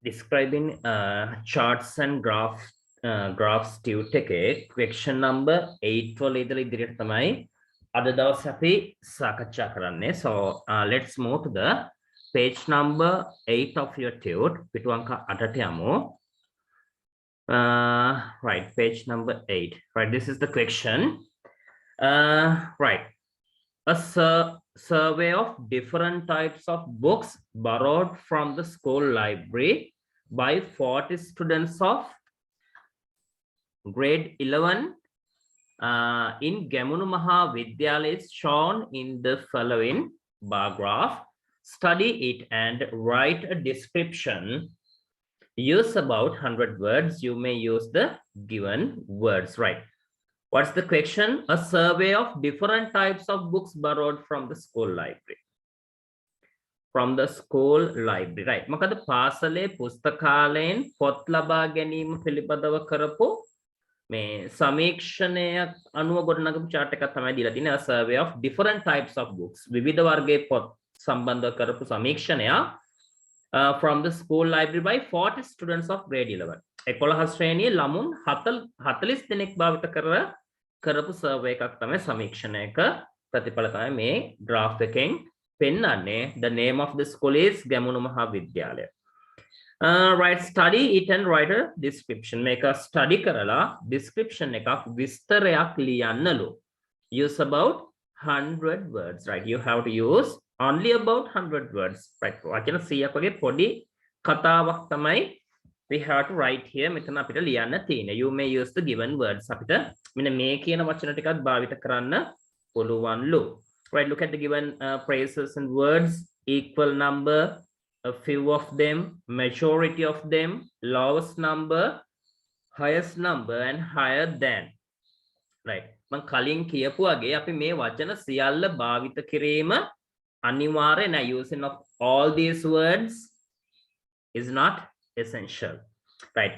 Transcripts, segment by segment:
describing charts and graphs tute එකේ question number 8 වල ඉඳලා ඉදිරියට තමයි අද දවසේ අපි සාකච්ඡා කරන්නේ. So let's move to the page number 8 of your tute. පිටු අංක 8ට යමු. Right, page number 8. Right, this is the question. Right, a survey of different types of books borrowed from the school library by 40 students of grade 11 in Gamunu Maha Vidyalaya is shown in the following bar graph. Study it and write a description. Use about 100 words. You may use the given words. Right. What's the question? A survey of different types of books borrowed from the school library. From the school library. Right. මොකද පාසලේ පුස්තකාලයෙන් පොත් ලබා ගැනීම පිළිබඳව කරපු මේ සමීක්ෂණයක් අනුව ගොඩනගපු chart එකක් තමයි දීලා තියෙන්නේ. A survey of different types of books. විවිධ වර්ගයේ පොත් සම්බන්ධව කරපු සමීක්ෂණයක් from the school library by 40 students of grade 11. 11 ශ්‍රේණියේ ළමුන් 40 දෙනෙක් භාවිත කරපු සර්වේ එකක් තමයි සමීක්ෂණයක ප්‍රතිඵල තමයි මේ graph එකෙන් පෙන්වන්නේ. The name of the school is Gamunu Maha Vidyalaya. Right, study it and write a description. Make a study කරලා description එකක් විස්තරයක් ලියන්නලු. Use about 100 words. Right, you have to use only about 100 words. Right, වචන 100ක් වගේ පොඩි කතාවක් තමයි we have to write here. මෙතන අපිට ලියන්න තියෙන්නේ. You may use the given words. අපිට මෙන්න මේ කියන වචන ටිකත් භාවිත කරන්න පුළුවන්ලු. Right, look at the given phrases and words. Equal number, a few of them, majority of them, lowest number, highest number and higher than. Right, මම කලින් කියපු වගේ අපි මේ වචන සියල්ල භාවිත කිරීම අනිවාර්ය නැහැ. Using of all these words is not essential. Right,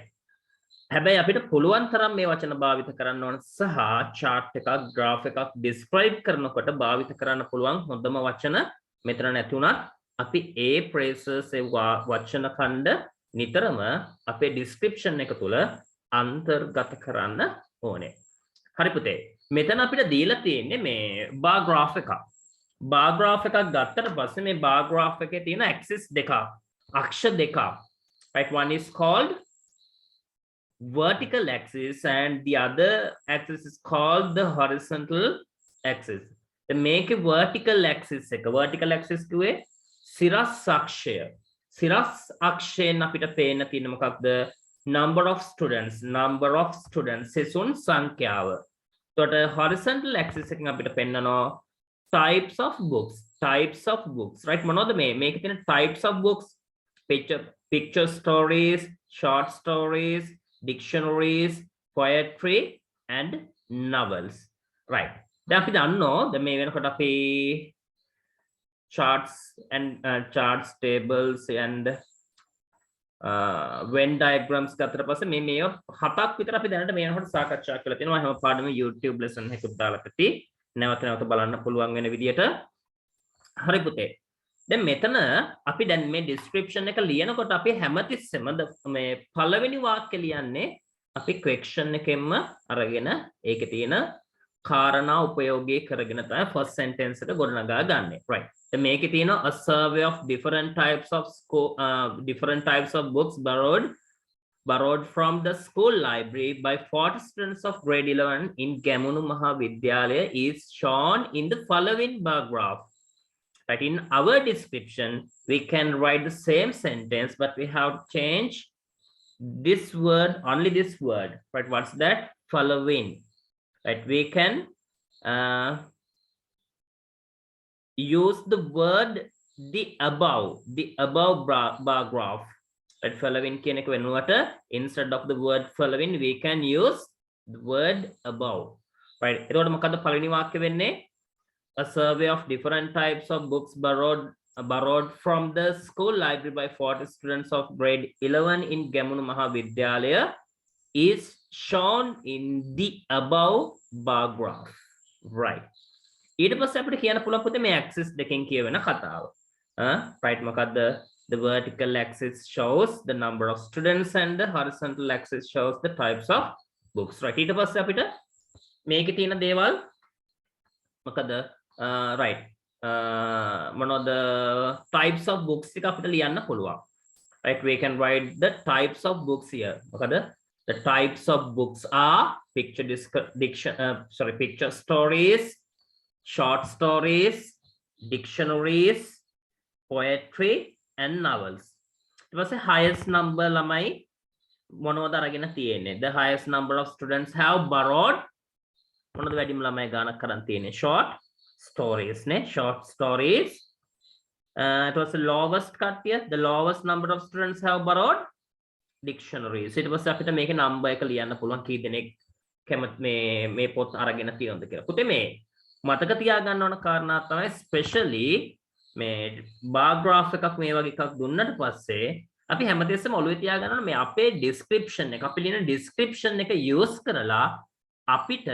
හැබැයි අපිට පුළුවන් තරම් මේ වචන භාවිත කරන්න ඕන සහ chart එකක් graph එකක් describe කරනකොට භාවිත කරන්න පුළුවන් හොඳම වචන මෙතන නැති වුණත් අපි ඒ phrases ඒ වචන ඛණ්ඩ නිතරම අපේ description එක තුල අන්තර්ගත කරන්න ඕනේ. හරි පුතේ, මෙතන අපිට දීලා තියෙන්නේ මේ bar graph එකක්. bar graph එකක් ගත්තට පස්සේ මේ bar graph එකේ තියෙන axis දෙකක්, අක්ෂ දෙකක්. Right, one is called vertical axis and the other axis is called the horizontal axis. The make a vertical axis කිව්වේ සිරස් අක්ෂය. සිරස් අක්ෂයෙන් අපිට පේන්න තියෙන මොකක්ද? number of students සිසුන් සංඛ්‍යාව. එතකොට horizontal axis එකෙන් අපිට පෙන්නනවා types of books. Right, මොනවද මේකේ තියෙන types of books? Picture stories, short stories, dictionaries, poetry and novels. Right, දැන් අපි දන්නෝ දැන් මේ වෙනකොට අපි charts tables and Venn diagrams ගත්තට පස්සේ මේ හතක් විතර අපි දැනට මේ වෙනකොට සාකච්ඡා කරලා තියෙනවා. හැම පාඩම YouTube lesson එකකුත් දාලා ඇති. නැවත බලන්න පුළුවන් වෙන විදියට. හරි පුතේ, දැන් මෙතන අපි දැන් මේ description එක ලියනකොට අපි හැමතිස්සෙම මේ පළවෙනි වාක්‍ය ලියන්නේ අපි question එකෙන්ම අරගෙන ඒකේ තියෙන කාරණා උපයෝගී කරගෙන තමයි first sentence එක ගොඩනගා ගන්නෙ. Right, දැන් මේකේ තියෙන a survey of different types of books borrowed from the school library by 40 students of grade 11 in Gamunu Maha Vidyalaya is shown in the following bar graph. But in our description, we can write the same sentence, but we have to change this word, only this word. Right, what's that? Following. Right, we can use the word the above bar graph. Right, following කියන එක වෙනුවට instead of the word following, we can use the word above. Right, එතකොට මොකද්ද පළවෙනි වාක්‍ය වෙන්නේ? A survey of different types of books borrowed from the school library by 40 students of grade 11 in Gamunu Maha Vidyalaya is shown in the above bar graph. Right, ඊට පස්සේ අපිට කියන්න පුළුවන් පුතේ මේ ඇක්සිස් දෙකෙන් කියවෙන කතාව. right, මොකද්ද The vertical axis shows the number of students and the horizontal axis shows the types of books. Right. ඊට පස්සේ අපිට මේකේ තියෙන දේවල් මොකද right මොනවද types of books එක අපිට ලියන්න පුළුවන්. Right, we can write the types of books here. මොකද the types of books are picture stories, short stories, dictionaries, poetry and novels. It was the highest number lamai මොනවද අරගෙන තියෙන්නේ. The highest number of students have borrowed මොනවද වැඩිම ළමයි ගානක් කරන් තියෙන්නේ. Short stories නේ. Short stories. It was the lowest cut here. The lowest number of students have borrowed dictionaries. It was අපිට මේකේ number එක ලියන්න පුළුවන් කී දෙනෙක් කැමති මේ පොත් අරගෙන තියෙනවද කියලා. පුතේ මේ මතක තියාගන්න ඕන කාරණා තමයි especially මේ bar graph එකක් මේ වගේ එකක් දුන්නට පස්සේ අපි හැමතිස්සෙම ඔළුවේ තියාගන්න ඕන මේ අපේ description එක අපි ලියන description එක use කරලා අපිට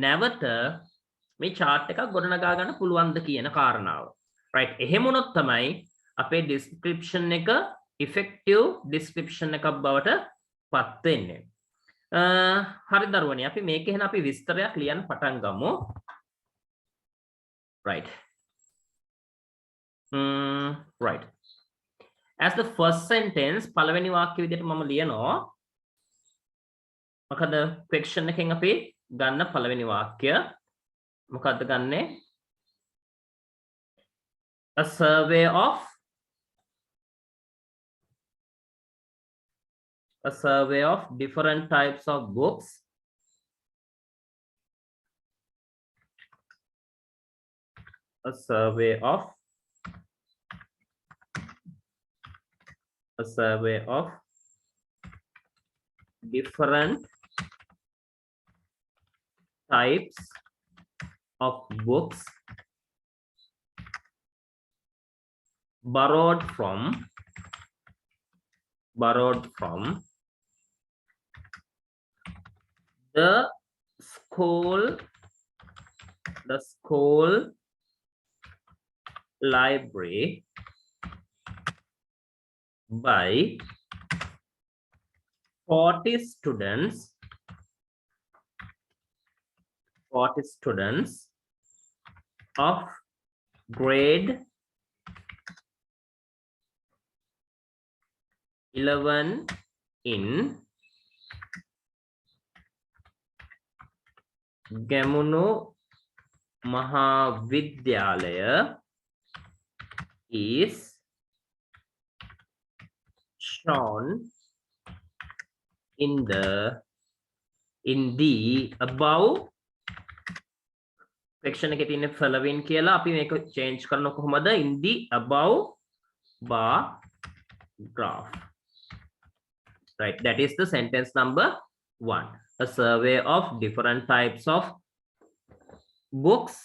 නැවත මේ chart එකක් ගොඩනගා ගන්න පුළුවන්ද කියන කාරණාව. Right, එහෙම වුණොත් තමයි අපේ description එක effective description එකක් බවට පත් වෙන්නේ. හරි දරුවනේ අපි මේක එහෙනම් අපි විස්තරයක් ලියන්න පටන් ගමු. Right. Right. As the first sentence පළවෙනි වාක්‍ය විදිහට මම ලියනවා. මොකද question එකෙන් අපි ගන්න පළවෙනි වාක්‍ය මොකද්ද ගන්නෙ? A survey of different types of books a survey of different types of books borrowed from the school library by 40 students of grade 11 in Gamunu Mahavidyalaya is shown in the above section එකේ තියෙන following කියලා අපි මේක change කරන කොහොමද in the above bar graph. Right, that is the sentence number 1. A survey of different types of books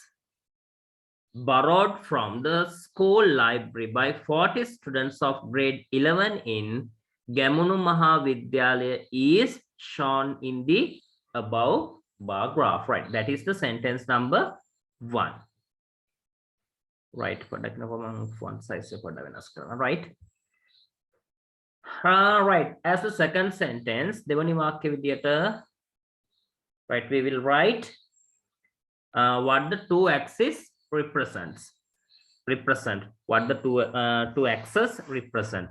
borrowed from the school library by 40 students of grade 11 in Gamunu Mahavidyalaya is shown in the above bar graph. Right, that is the sentence number 1. Right, font size right. Right, as the second sentence දෙවනි වාක්‍ය විදියට right we will write what the two axes represent what the two axes represent.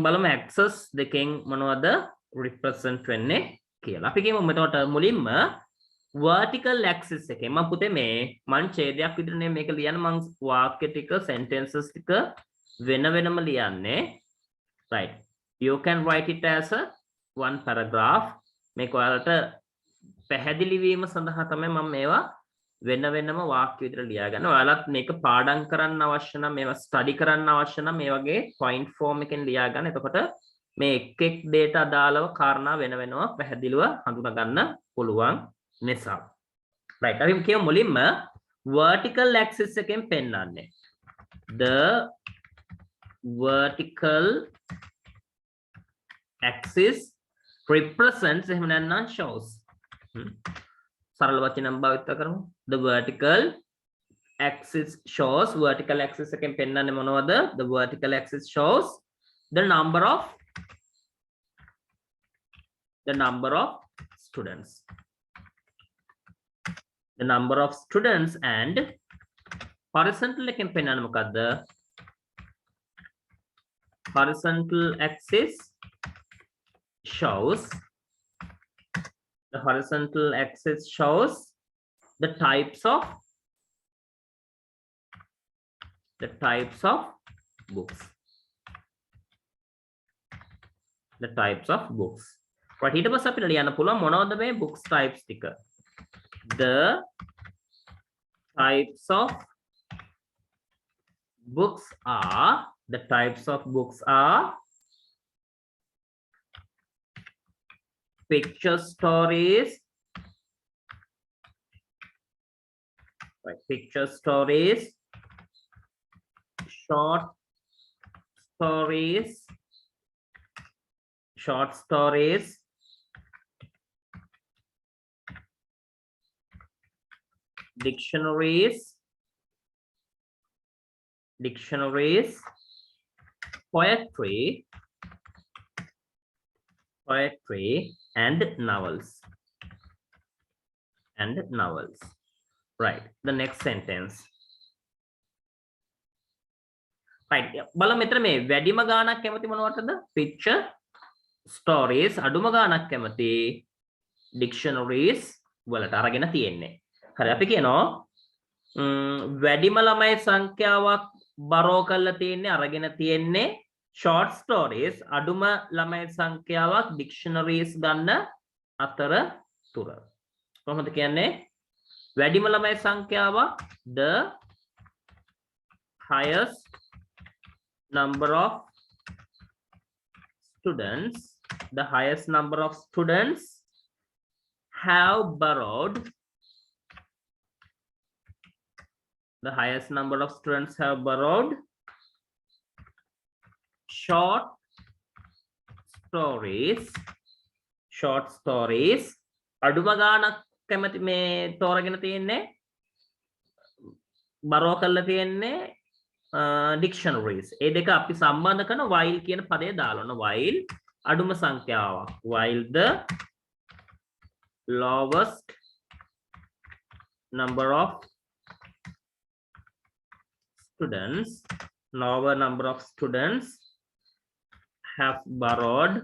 බලමු axes දෙකෙන් මොනවද represent වෙන්නේ කියලා. අපි කියමු මෙතකොට මුලින්ම vertical axis එකේ මම පුතේ මේ මං ඡේදයක් විදිහට මේක ලියන්න මං වාක්‍ය ටික sentences ටික වෙන වෙනම ලියන්නේ. Right, you can write it as a one paragraph. මේක ඔයාලට පැහැදිලි වීම සඳහා තමයි මම මේවා වෙන වෙනම වාක්‍ය විදිහට ලියා ගන්න. ඔයාලත් මේක පාඩම් කරන්න අවශ්‍ය නම් මේවා ස්ටඩි කරන්න අවශ්‍ය නම් මේ වගේ point form එකෙන් ලියා ගන්න. එතකොට මේ එක් data අදාළව කාරණා වෙන වෙනම පැහැදිලිව හඳුනා ගන්න පුළුවන් නිසා. Right, අපි කියමු මුලින්ම vertical axis එකෙන් පෙන්නන්නේ. The vertical axis represents එහෙම නැත්නම් shows. සරල වචනයක් භාවිත කරමු. The vertical axis shows vertical axis එකෙන් පෙන්නන්නේ මොනවද? The vertical axis shows the number of students. The number of students and horizontal එකෙන් පෙන්නන්නේ මොකද්ද? Horizontal axis shows the horizontal axis shows the types of books. The types of books. Right, ඊට පස්සේ අපිට ලියන්න පුළුවන් මොනවද මේ books types ටික? The types of books are picture stories, right? Picture stories, short stories, dictionaries, poetry and novels. Right, the next sentence. Right, බලමු මෙතන මේ වැඩිම ගාණක් කැමති මොනවටද? Picture stories, අඩුම ගාණක් කැමති dictionaries වලට අරගෙන තියෙන්නේ. හරි, අපි කියනවා වැඩිම ළමයි සංඛ්‍යාවක් බරෝ කරලා තියෙන්නේ අරගෙන තියෙන්නේ short stories, අඩුම ළමයි සංඛ්‍යාවක් dictionaries ගන්න අතර තුර. කොහොමද කියන්නේ? වැඩිම ළමයි සංඛ්‍යාවක් the highest number of students have borrowed short stories. අඩුම ගාණක් කැමති මේ තෝරගෙන තියෙන්නේ බරෝ කරලා තියෙන්නේ dictionaries. ඒ දෙක අපි සම්බන්ධ කරන while කියන පදේ දාලා while අඩුම සංඛ්‍යාවක්, while the lowest number of students have borrowed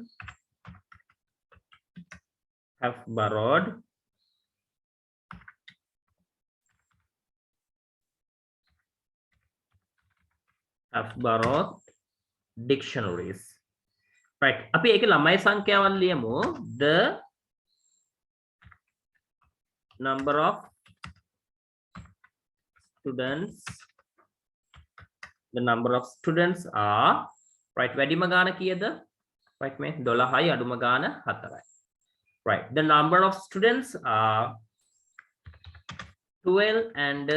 dictionaries. Right, අපි ඒකේ ළමයි සංඛ්‍යාවන් ලියමු. The number of students are, right, වැඩිම ගාන කීයද? right, මේ 12යි අඩුම ගාන 4යි. right, the number of students are 12 and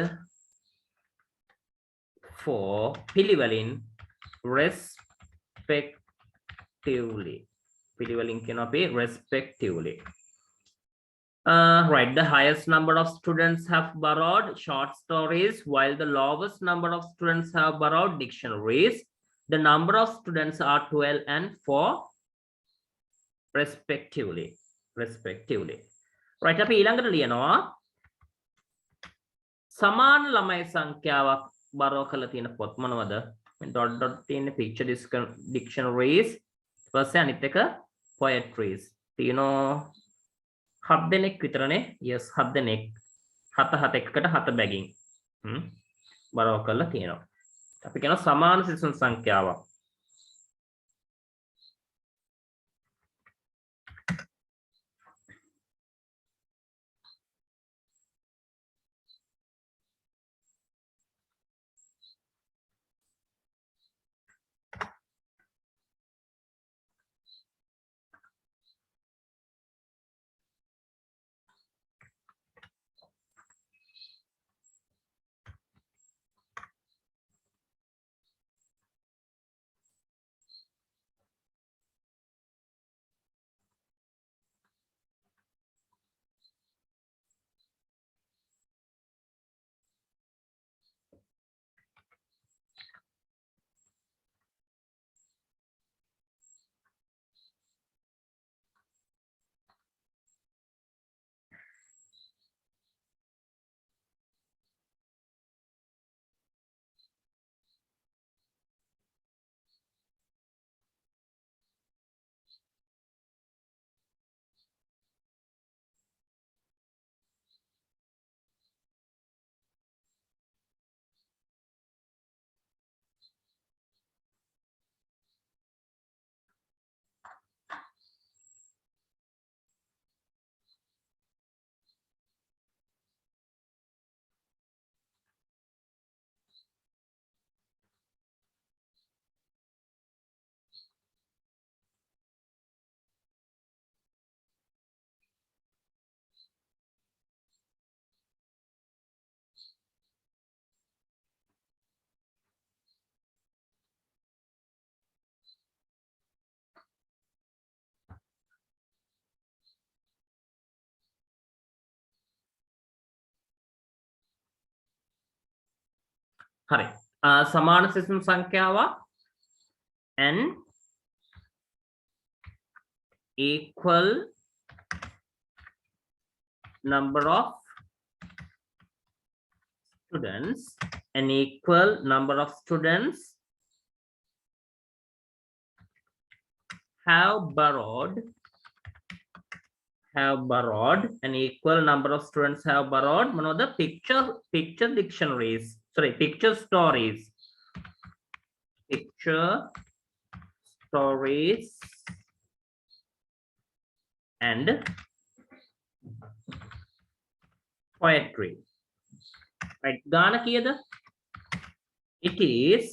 4 පිළිවෙලින් respectively. Right, the highest number of students have borrowed short stories, while the lowest number of students have borrowed dictionaries. The number of students are 12 and 4 respectively. Right, අපි ඊළඟට ලියනවා සමාන ළමයි සංඛ්‍යාවක් බරෝ කරලා තියෙන පොත් මොනවද? dot තියෙන picture dictionaries, ඊපස්සේ අනිත් එක poetries. තියෙනවා 7 දෙනෙක් විතරනේ. yes, 7 දෙනෙක්. 7 එකකට 7 බැගින් බරෝ කරලා තියෙනවා. අපි කියනවා සමාන සිසුන් සංඛ්‍යාවක්. හරි. සමාන සිසුන් සංඛ්‍යාවක් and equal number of students, an equal number of students have borrowed, an equal number of students have borrowed one of the picture dictionaries, sorry, picture stories and poetry. Right, ගාන කීයද? It is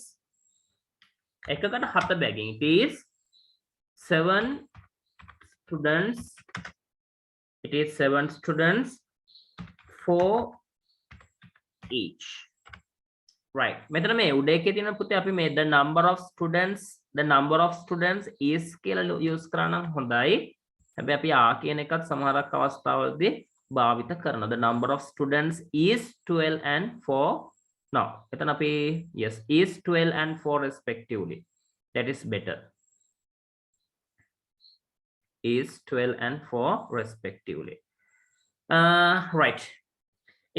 එකකට 7 බැගින්. It is 7 students. It is 7 students, 4 each. Right. මෙතන මේ උඩේකේ තියෙන පුතේ අපි මේ the number of students is කියලා use කරා නම් හොඳයි. හැබැයි අපි ආ කියන එකත් සමහරක් අවස්ථාවලදී භාවිත කරනවා. The number of students is 12 and 4. No. එතන අපි yes is 12 and 4 respectively. That is better. Is 12 and 4 respectively. Right.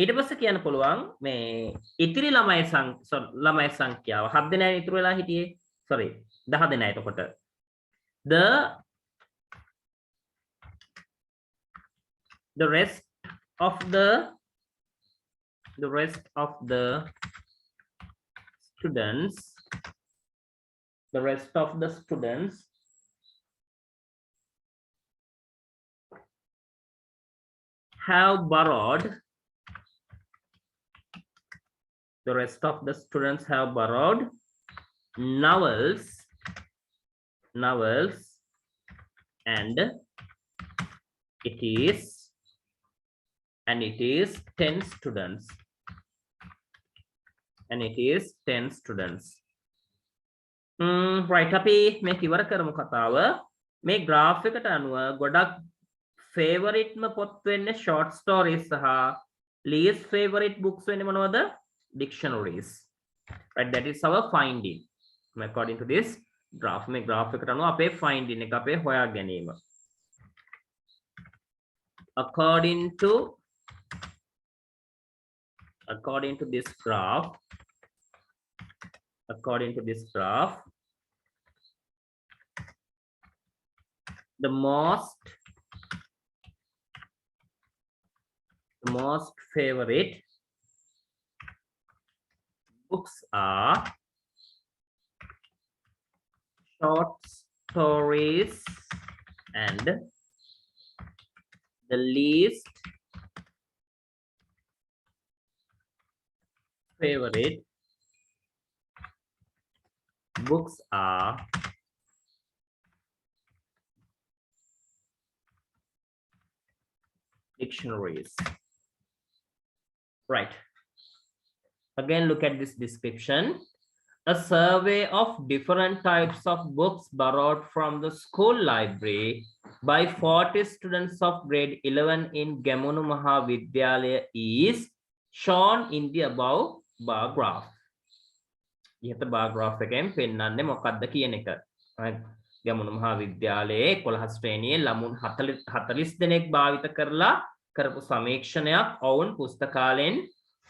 ඊට පස්සේ කියන්න පුළුවන් මේ ඉතිරි ළමයි සංඛ්‍යාව 7 දෙනා ඉතුරු වෙලා හිටියේ. sorry 10 දෙනා එතකොට. The rest of the students have borrowed novels and it is 10 students. Right, අපි මේ ඉවර කරමු කතාව. මේ graph එකට අනුව ගොඩක් favorite පොත් වෙන්නේ short stories සහ least favorite books වෙන්නේ මොනවද? Dictionaries. Right, that is our finding. According to this graph, මේ graph එකට අනුව අපේ finding එක අපේ හොයා ගැනීම. According to this graph, the most favorite books are short stories and the least favorite books are dictionaries. Right. Again, look at this description. A survey of different types of books borrowed from the school library by 40 students of grade 11 in Gamunu Mahavidyalaya is shown in the above bar graph. ඉහත bar graph එකෙන් පෙන්නන්නේ මොකක්ද කියන එක. Gamunu Mahavidyalaya 11 ශ්‍රේණියේ ළමුන් 40 දෙනෙක් භාවිත කරලා කරපු සමීක්ෂණයක් ඔවුන් පුස්තකාලයෙන්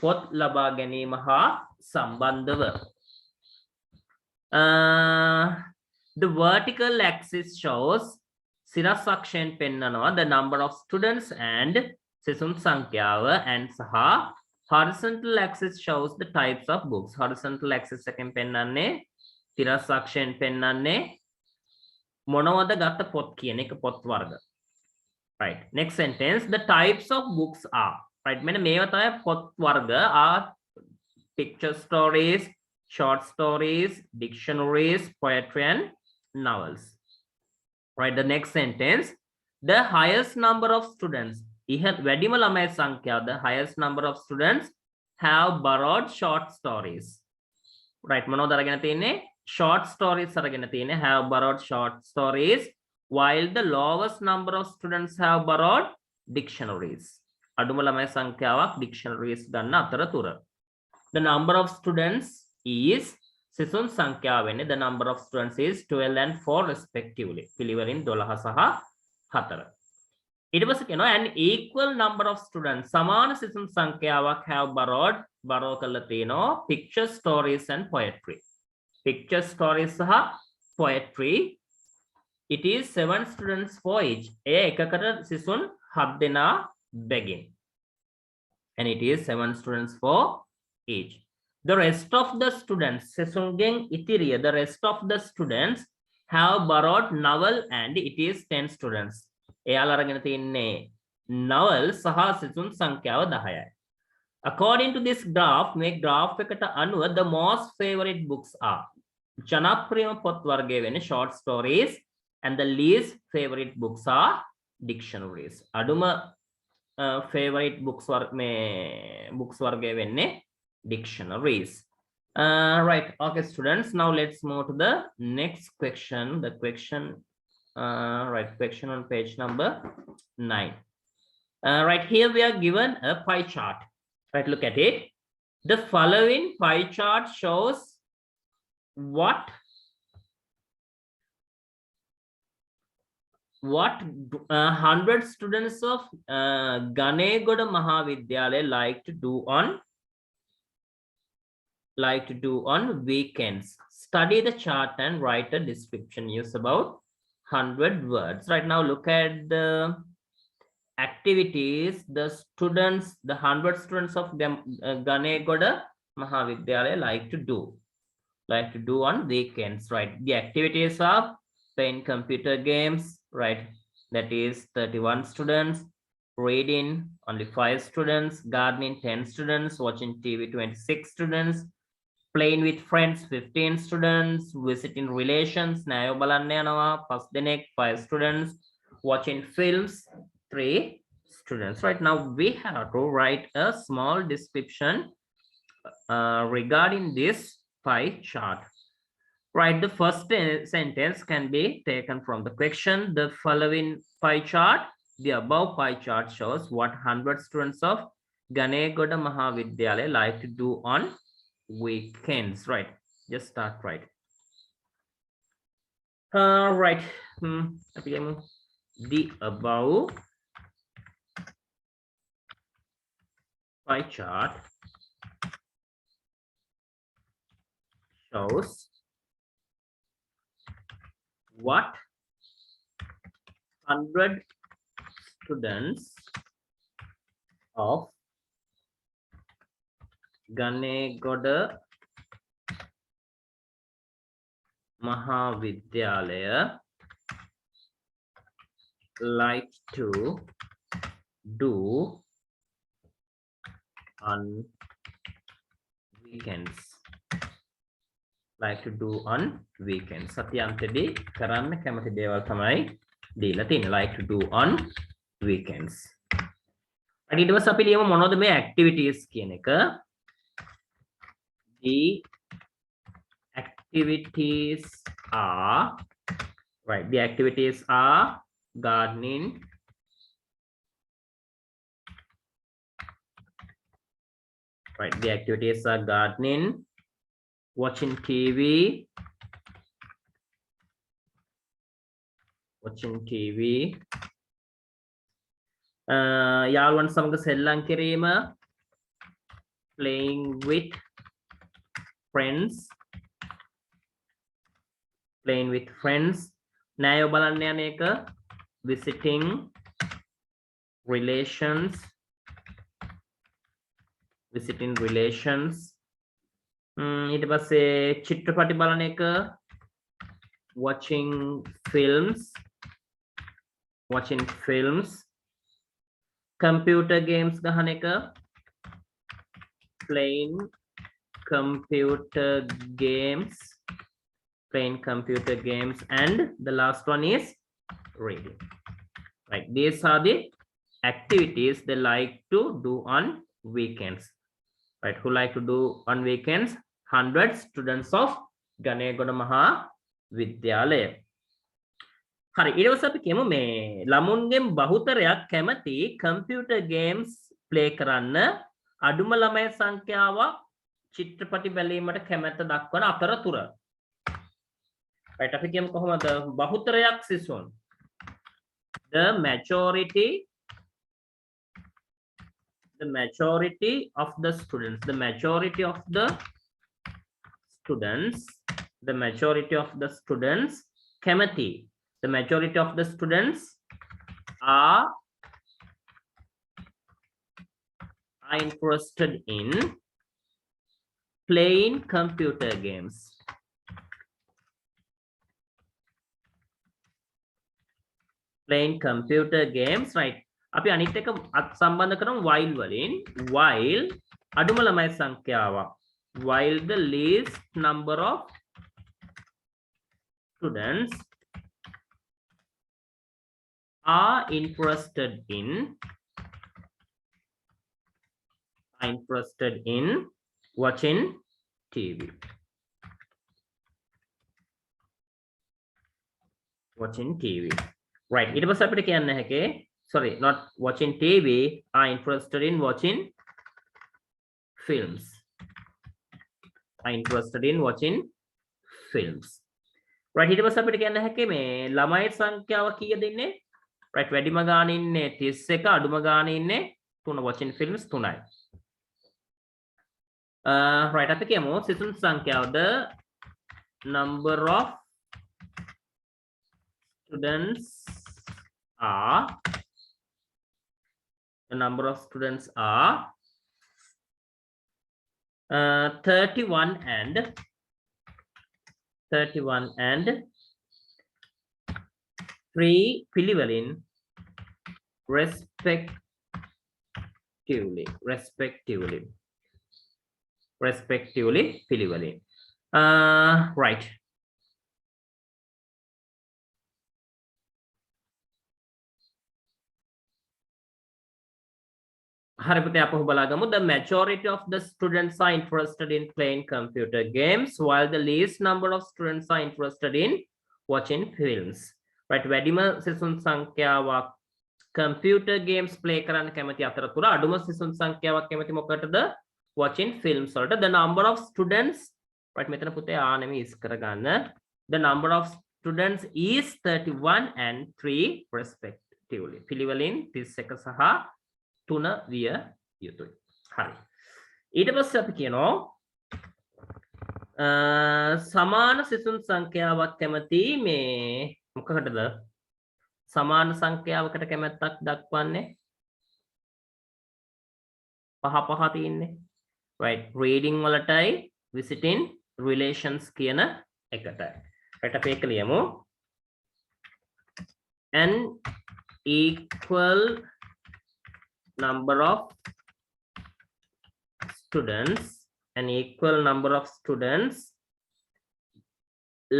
පොත් ලබා ගැනීම හා සම්බන්ධව. The vertical axis shows සිරස් අක්ෂයෙන් පෙන්නනවා the number of students and සිසුන් සංඛ්‍යාව and සහ horizontal axis shows the types of books. Horizontal axis එකෙන් පෙන්නන්නේ සිරස් අක්ෂයෙන් පෙන්නන්නේ මොනවද ගත්ත පොත් කියන එක පොත් වර්ග. Right. Next sentence, the types of books are. Right. මෙන්න මේවා තමයි පොත් වර්ග are picture stories, short stories, dictionaries, poetry and novels. Right, the next sentence, the highest number of students, වැඩිම ළමයි සංඛ්‍යාව, the highest number of students have borrowed short stories. Right, මොනවද අරගෙන තියෙන්නේ? Short stories අරගෙන තියෙන්නේ, have borrowed short stories, while the lowest number of students have borrowed dictionaries. අඩුම ළමයි සංඛ්‍යාවක් dictionaries ගන්න අතරතුර. The number of students is සිසුන් සංඛ්‍යාව වෙන්නේ the number of students is 12 and 4 respectively. පිළිවෙලින් 12 සහ 4. ඊට පස්සේ කියනවා an equal number of students සමාන සිසුන් සංඛ්‍යාවක් have borrow කරලා තිනවා picture stories and poetry. Picture stories සහ poetry. It is 7 students for each. ඒ එකකට සිසුන් 7 දෙනා බැගින්. And it is 7 students for each. The rest of the students, සිසුන්ගෙන් ඉතිරිය, the rest of the students have borrowed novel and it is 10 students. එයාලා අරගෙන තින්නේ novel සහ සිසුන් සංඛ්‍යාව 10යි. According to this graph, මේ graph එකට අනුව the most favorite books are ජනප්‍රියම පොත් වර්ගය වෙන්නේ short stories and the least favorite books are dictionaries. අඩුම favorite books වර්ගය වෙන්නේ dictionaries. Right, okay students, now let's move to the next question. The question right, question on page number 9. Right, here we are given a pie chart. Right, look at it. The following pie chart shows what 100 students of Ganegoda Mahavidyalaya like to do on weekends. Study the chart and write a description. Use about 100 words. Right, now look at the activities the 100 students of Ganegoda Mahavidyalaya like to do on weekends. Right, the activities are playing computer games, right, that is 31 students, reading only 5 students, gardening 10 students, watching TV 26 students, playing with friends 15 students, visiting relations nayo balanne yanawa 5 denek 5 students, watching films 3 students. Right, now we have to write a small description regarding this pie chart. Right, the first sentence can be taken from the question. The following pie chart, the above pie chart shows what 100 students of Ganegoda Mahavidyalaya like to do on weekends. Right, just start right. Right, the above pie chart shows what 100 students of Ganegoda Mahavidyalaya like to do on weekends. Like to do on weekends. සතියන්තදී කරන්න කැමති දේවල් තමයි දීලා තියෙන්නේ. Like to do on weekends. ඊට පස්සේ අපි ලියමු මොනවද මේ activities කියන එක. The activities are, right, the activities are gardening, right, the activities are gardening, watching TV, යාළුවන් සමග සෙල්ලම් කිරීම, playing with friends, නෑයෝ බලන්න යන එක, visiting relations, ඊට පස්සේ චිත්‍රපටි බලන එක, watching films, computer games ගහන එක, playing computer games, and the last one is reading. Right, these are the activities they like to do on weekends. Right, who like to do on weekends? 100 students of Ganegoda Mahavidyalaya. හරි, ඊට පස්සේ අපි කියමු මේ ළමුන්ගෙන් බහුතරයක් කැමති computer games play කරන්න, අඩුම ළමයි සංඛ්‍යාවක් චිත්‍රපටි බැලීමට කැමැත්ත දක්වන අතරතුර. right අපි කියමු කොහොමද බහුතරයක් සිසුන් the majority of the students කැමැති the majority of the students are interested in playing computer games. Right. අපි අනිත් එක සම්බන්ධ කරමු while වලින්. while අඩුම ළමයි සංඛ්‍යාවක්. while the least number of students are interested in watching TV. Right. ඊට පස්සේ අපිට කියන්න හැකේ sorry not watching TV are interested in watching films. Right. ඊට පස්සේ අපිට කියන්න හැකේ මේ ළමයි සංඛ්‍යාව කීයද ඉන්නේ? right වැඩිම ගානේ ඉන්නේ 31 අඩුම ගානේ ඉන්නේ 3 watching films 3යි. right අපි කියමු සිසුන් සංඛ්‍යාව the number of students are 31 and 3 පිළිවෙලින් respectively පිළිවෙලින්. right හරි පුතේ අපහු බලාගමු. The majority of the students are interested in playing computer games while the least number of students are interested in watching films. right වැඩිම සිසුන් සංඛ්‍යාවක් computer games play කරන්න කැමති අතරතුර අඩුම සිසුන් සංඛ්‍යාවක් කැමති මොකටද watching films වලට. the number of students right මෙතන පුතේ නෙමෙයි ඉස් කරගන්න. the number of students is 31 and 3 respectively. පිළිවෙලින් 31 සහ 3 විය යුතුයි. හරි. ඊට පස්සේ අපි කියනවා සමාන සිසුන් සංඛ්‍යාවක් කැමති මේ මොකකටද? සමාන සංඛ්‍යාවකට කැමැත්තක් දක්වන්නේ පහ තියෙන්නේ. right reading වලටයි visiting relations කියන එකටයි. right අපි ඒක ලියමු. an equal number of students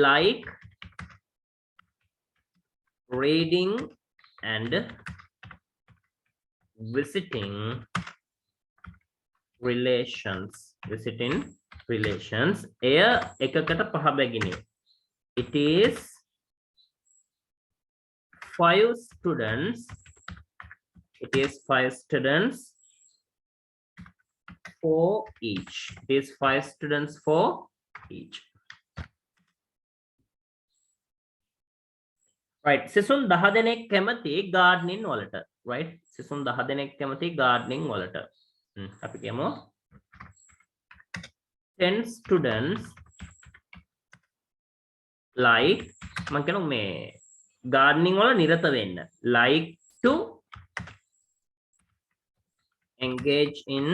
like reading and visiting relations එය එකකට පහ බැගිනි. it is 5 students for each. right සිසුන් 10 දෙනෙක් කැමති gardening වලට. right සිසුන් 10 දෙනෙක් කැමති gardening වලට. අපි කියමු 10 students like මම කියනවා මේ gardening වල නිරත වෙන්න. like to engage in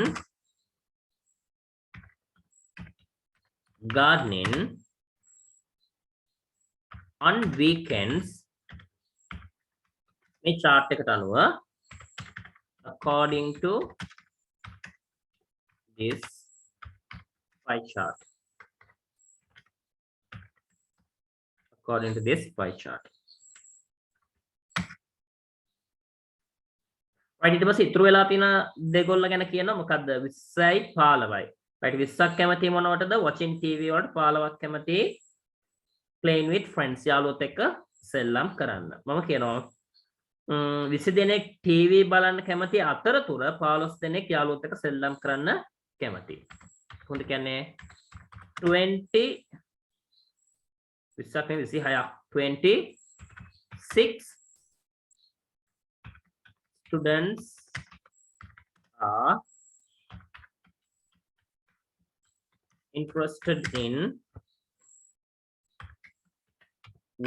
gardening on weekends. මේ chart එකට අනුව according to this pie chart. right ඊට පස්සේ ඉතුරු වෙලා තියෙන දෙගොල්ල ගැන කියනවා මොකද්ද 20යි 15යි. right 20ක් කැමති මොනවටද watching TV වලට 15ක් කැමති playing with friends යාළුවොත් එක්ක සෙල්ලම් කරන්න. මම කියනවා 20 දෙනෙක් TV බලන්න කැමති අතරතුර 15 දෙනෙක් යාළුවොත් එක්ක සෙල්ලම් කරන්න කැමති. කොහොමද කියන්නේ 20 විස්සක් නෙවෙයි 26 26 students are interested in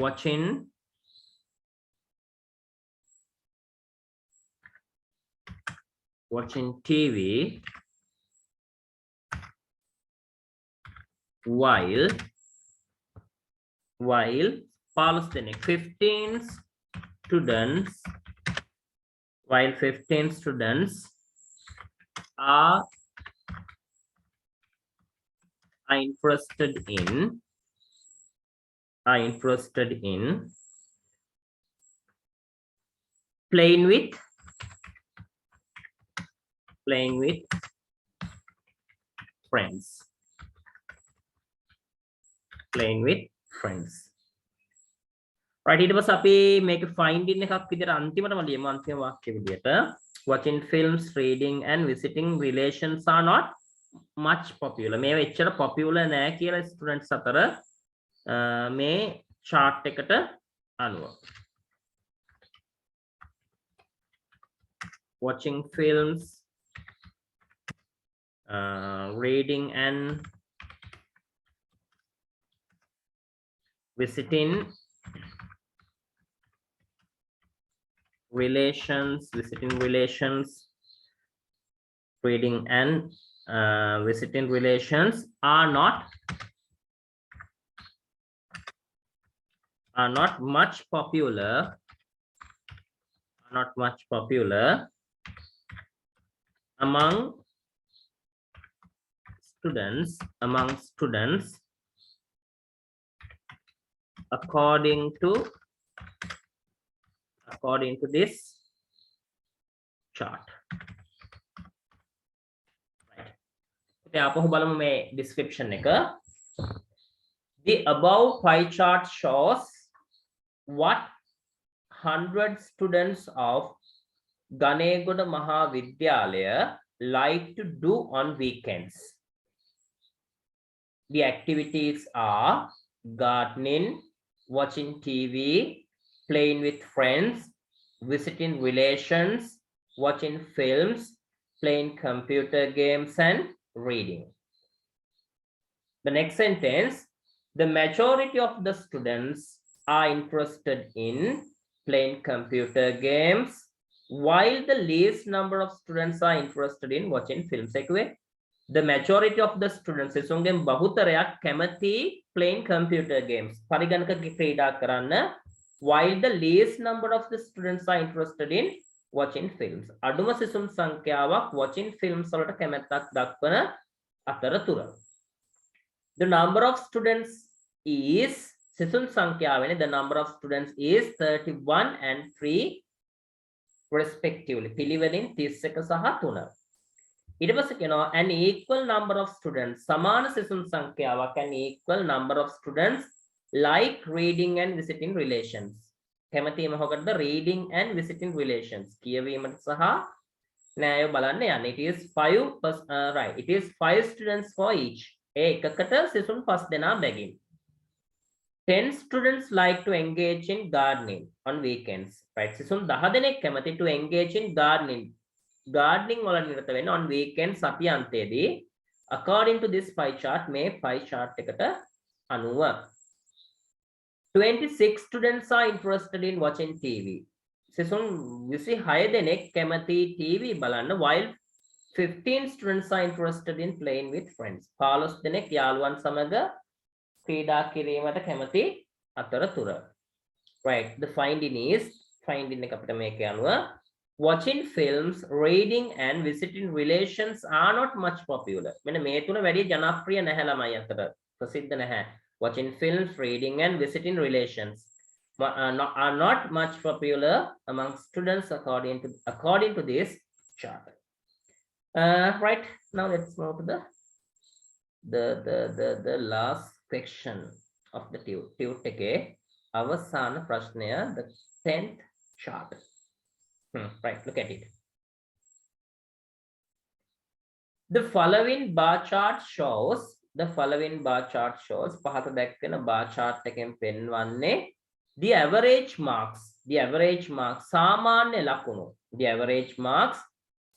watching TV while 15 students are interested in playing with friends. Right, ඊට පස්සේ අපි මේක finding එකක් විදිහට අන්තිමටම ලියමු අන්තිම වාක්‍ය විදිහට watching films, reading and visiting relations are not much popular. මේව එච්චර popular නෑ කියලා students අතර මේ chart එකට අනුව. Watching films, reading and visiting relations, reading and visiting relations are not much popular among students according to this chart. Right. ඉතින් අපහු බලමු මේ description එක. The above pie chart shows what 100 students of Ganegoda Mahavidyalaya like to do on weekends. The activities are gardening, watching TV, playing with friends, visiting relations, watching films, playing computer games, and reading. The next sentence, the majority of the students are interested in playing computer games, while the least number of students are interested in watching films. The majority of the students සිසුන්ගෙන් බහුතරයක් කැමති playing computer games පරිගණක ක්‍රීඩා කරන්න, while the least number of the students are interested in watching films. අඩුම සිසුන් සංඛ්‍යාවක් watching films වලට කැමැත්තක් දක්වන අතරතුර. The number of students is සිසුන් සංඛ්‍යාවෙනි the number of students is 31 and 3 respectively. පිළිවෙලින් 31 සහ 3. ඊට පස්සේ කියනවා an equal number of students සමාන සිසුන් සංඛ්‍යාවක් an equal number of students like reading and visiting relations. කැමති මොකක්ද reading and visiting relations කියවීමට සහ නෑය බලන්න යන්න. It is 5 right, it is 5 students for each. ඒ එකකට සිසුන් 5 දෙනා බැගින්. 10 students like to engage in gardening on weekends. Right, සිසුන් 10 දෙනෙක් කැමති to engage in gardening වල නිරත වෙන්න on weekends සතියන්තයේදී according to this pie chart මේ pie chart එකට අනුව. 26 students are interested in watching TV. සිසුන් 26 දෙනෙක් කැමති TV බලන්න, while 15 students are interested in playing with friends. 15 දෙනෙක් යාළුවන් සමග ක්‍රීඩා කිරීමට කැමති අතරතුර. Right, the finding එක අපිට මේකේ අනුව watching films, reading and visiting relations are not much popular. මෙන්න මේ තුන වැඩි ජනප්‍රිය නැහැ ළමයි අතර. ප්‍රසිද්ධ නැහැ. Watching films, reading and visiting relations are not much popular among students according to this chart. Right, now let's move to the last section of the tute එකේ අවසාන ප්‍රශ්නය, the 10th chart. Right, look at it. The following bar chart shows පහත දැක්වෙන bar chart එකෙන් පෙන්වන්නේ the average marks සාමාන්‍ය ලකුණු the average marks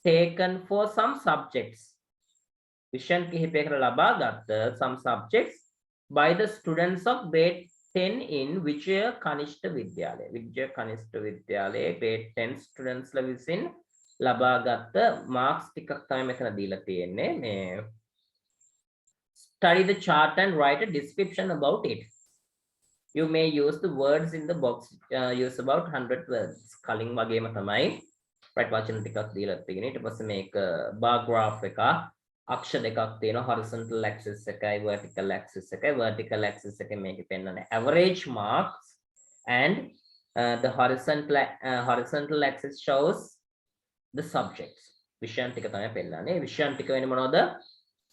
taken for some subjects විෂයන් කිහිපයකට ලබා ගත්ත some subjects by the students of grade 10 in Vijaya කනිෂ්ඨ Vidyalaya grade 10 students ලා විසින් ලබා ගත්ත marks ටිකක් තමයි මෙතන දීලා තියෙන්නේ මේ study the chart and write a description about it. You may use the words in the box. Use about 100 words. කලින් වගේම තමයි right වචන ටිකක් දීලා තියෙන්නේ. ඊට පස්සේ මේක bar graph එක අක්ෂ දෙකක් තියෙනවා horizontal axis එකයි vertical axis එකයි. vertical axis එකේ මේකේ පෙන්නන්නේ average marks and the horizontal axis shows the subjects. විෂයන් ටික තමයි පෙන්නන්නේ. විෂයන් ටික වෙන්නේ මොනවද?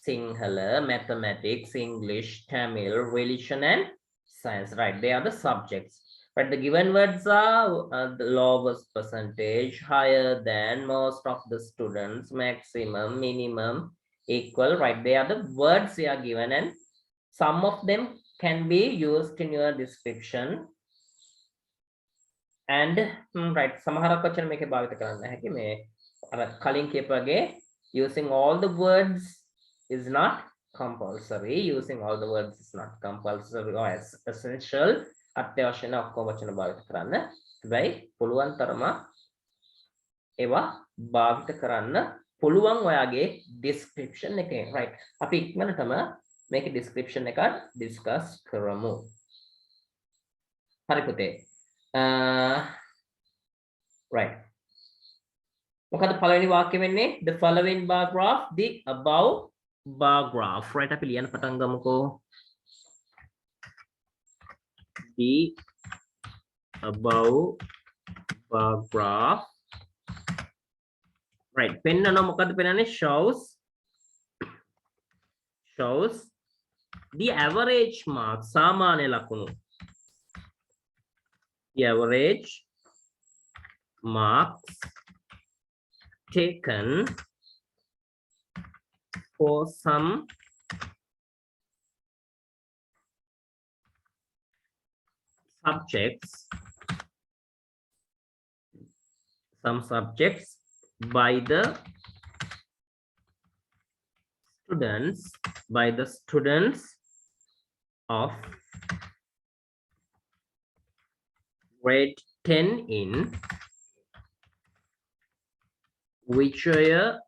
Sinhala, mathematics, English, Tamil, religion and science, right? They are the subjects. But the given words are the lowest percentage, higher than, most of the students, maximum, minimum, equal, right? They are the words they are given and some of them can be used in your description. And right, සමහරක් වචන මේකේ භාවිත කරන්න හැකි මේ අර කලින් කියපුවාගේ using all the words is not compulsory. Using all the words is not compulsory or essential. අත්‍යවශ්‍ය නැ ඔක්කොම වචන භාවිත කරන්න. හැබැයි පුළුවන් තරම ඒවා භාවිත කරන්න පුළුවන් ඔයාගේ description එකේ. right. අපි ඉක්මනටම මේකේ description එක discuss කරමු. හරි පුතේ. right. මොකද පළවෙනි වාක්‍ය වෙන්නේ the following bar graph the above bar graph, right? අපි ලියන්න පටන් ගමුකෝ. The above bar graph, right? පෙන්නනවා මොකද පෙන්නන්නේ? shows the average marks සාමාන්‍ය ලකුණු. the average marks taken for some subjects by the students of grade 10 in Vichaya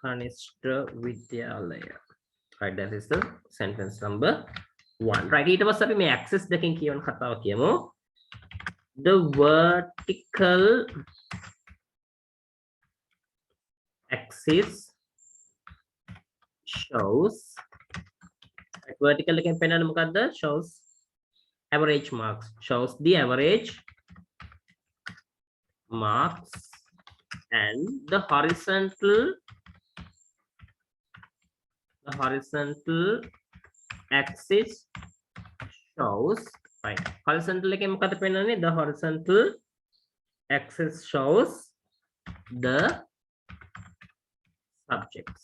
Kanishta Vidyalaya. Right, that is the sentence number 1. Right, ඊට පස්සේ අපි මේ axis දෙකෙන් කියවන කතාව කියමු. The vertical axis shows, vertical එකෙන් පෙන්නන්නේ මොකද්ද? shows average marks, shows the average marks, and the horizontal axis shows, right? horizontal එකෙන් මොකද පෙන්නන්නේ? the horizontal axis shows the subjects,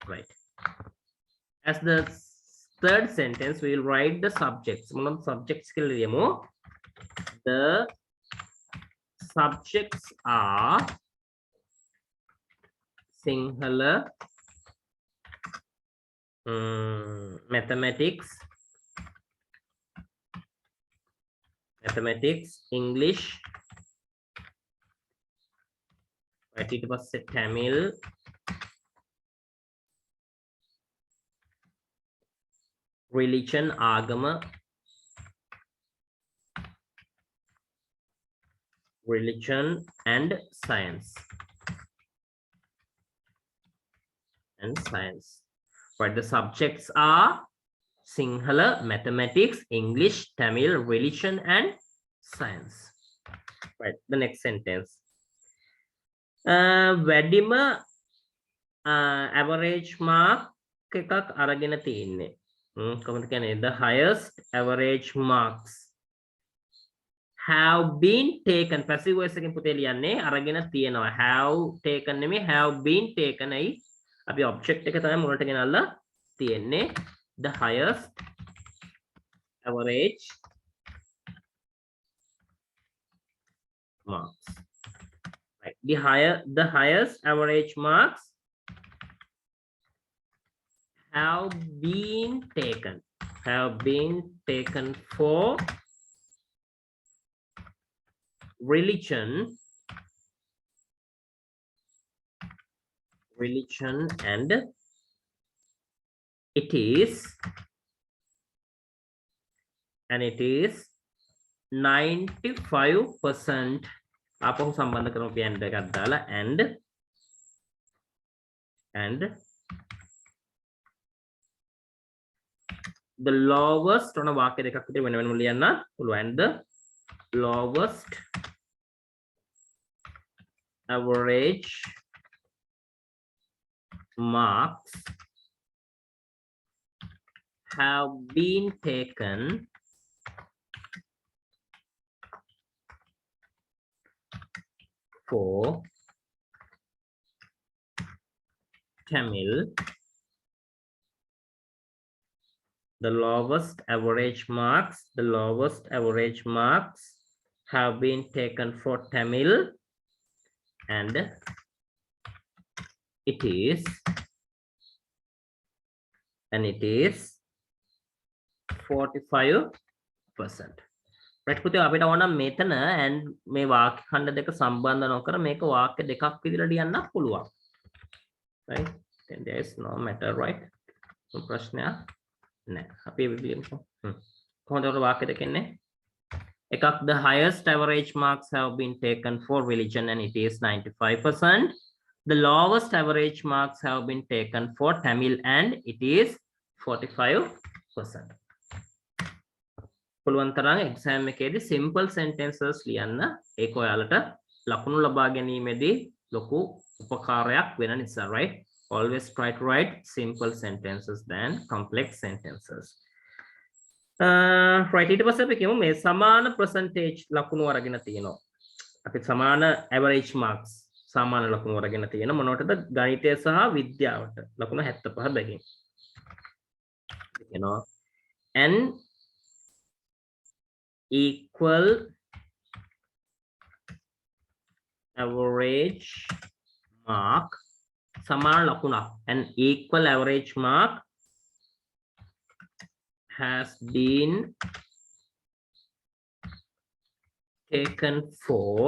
right? As the third sentence we will write the subjects. මොනවද subjects කියලා ලියමු. The subjects are Sinhala, mathematics, English, right? ඊට පස්සේ Tamil, religion, ආගම, religion and science. Right, the subjects are Sinhala, mathematics, English, Tamil, religion and science. Right, the next sentence. වැඩිම average mark එකක් අරගෙන තියෙන්නේ. කොහොමද කියන්නේ? The highest average marks have been taken. passive voice එකෙන් පුතේ ලියන්නේ අරගෙන තියෙනවා. have taken නෙමෙයි have been taken. අයි අපි object එක තමයි මුලට ගෙනල්ලා තියෙන්නේ the highest average marks. Right. The highest average marks have been taken for religion and it is 95% आपको संबंध करो and එකක් දාලා and the lowest on වාක්‍ය දෙකක් විතර වෙන වෙනම ලියන්න පුළුවන් and the lowest average marks have been taken for Tamil. The lowest average marks have been taken for Tamil and it is 45%. right පුතේ අපිට ඕන මෙතන and මේ වාක්‍ය ඛණ්ඩ දෙක සම්බන්ධ නොකර මේක වාක්‍ය දෙකක් විදිහට ලියන්න පුළුවන්. right then there is no matter right ප්‍රශ්නයක් නෑ. අපි ලියමු. කොහොමද ඔය වාක්‍ය දෙක එන්නේ? එකක් the highest average marks have been taken for religion and it is 95%. The lowest average marks have been taken for Tamil and it is 45%. පුළුවන් තරම් exam එකේදී simple sentences ලියන්න. ඒක ඔයාලට ලකුණු ලබා ගැනීමේදී ලොකු උපකාරයක් වෙන නිසා, right? Always try to write simple sentences than complex sentences. right ඊට පස්සේ අපි කියමු මේ සමාන percentage ලකුණු අරගෙන තියෙනවා. අපි සමාන average marks සාමාන්‍ය ලකුණු අරගෙන තියෙන මොනවටද? ගණිතය සහ විද්‍යාවට ලකුණු 75 බැගින්. කියනවා n equal average mark සමාන ලකුණක් an equal average mark has been taken for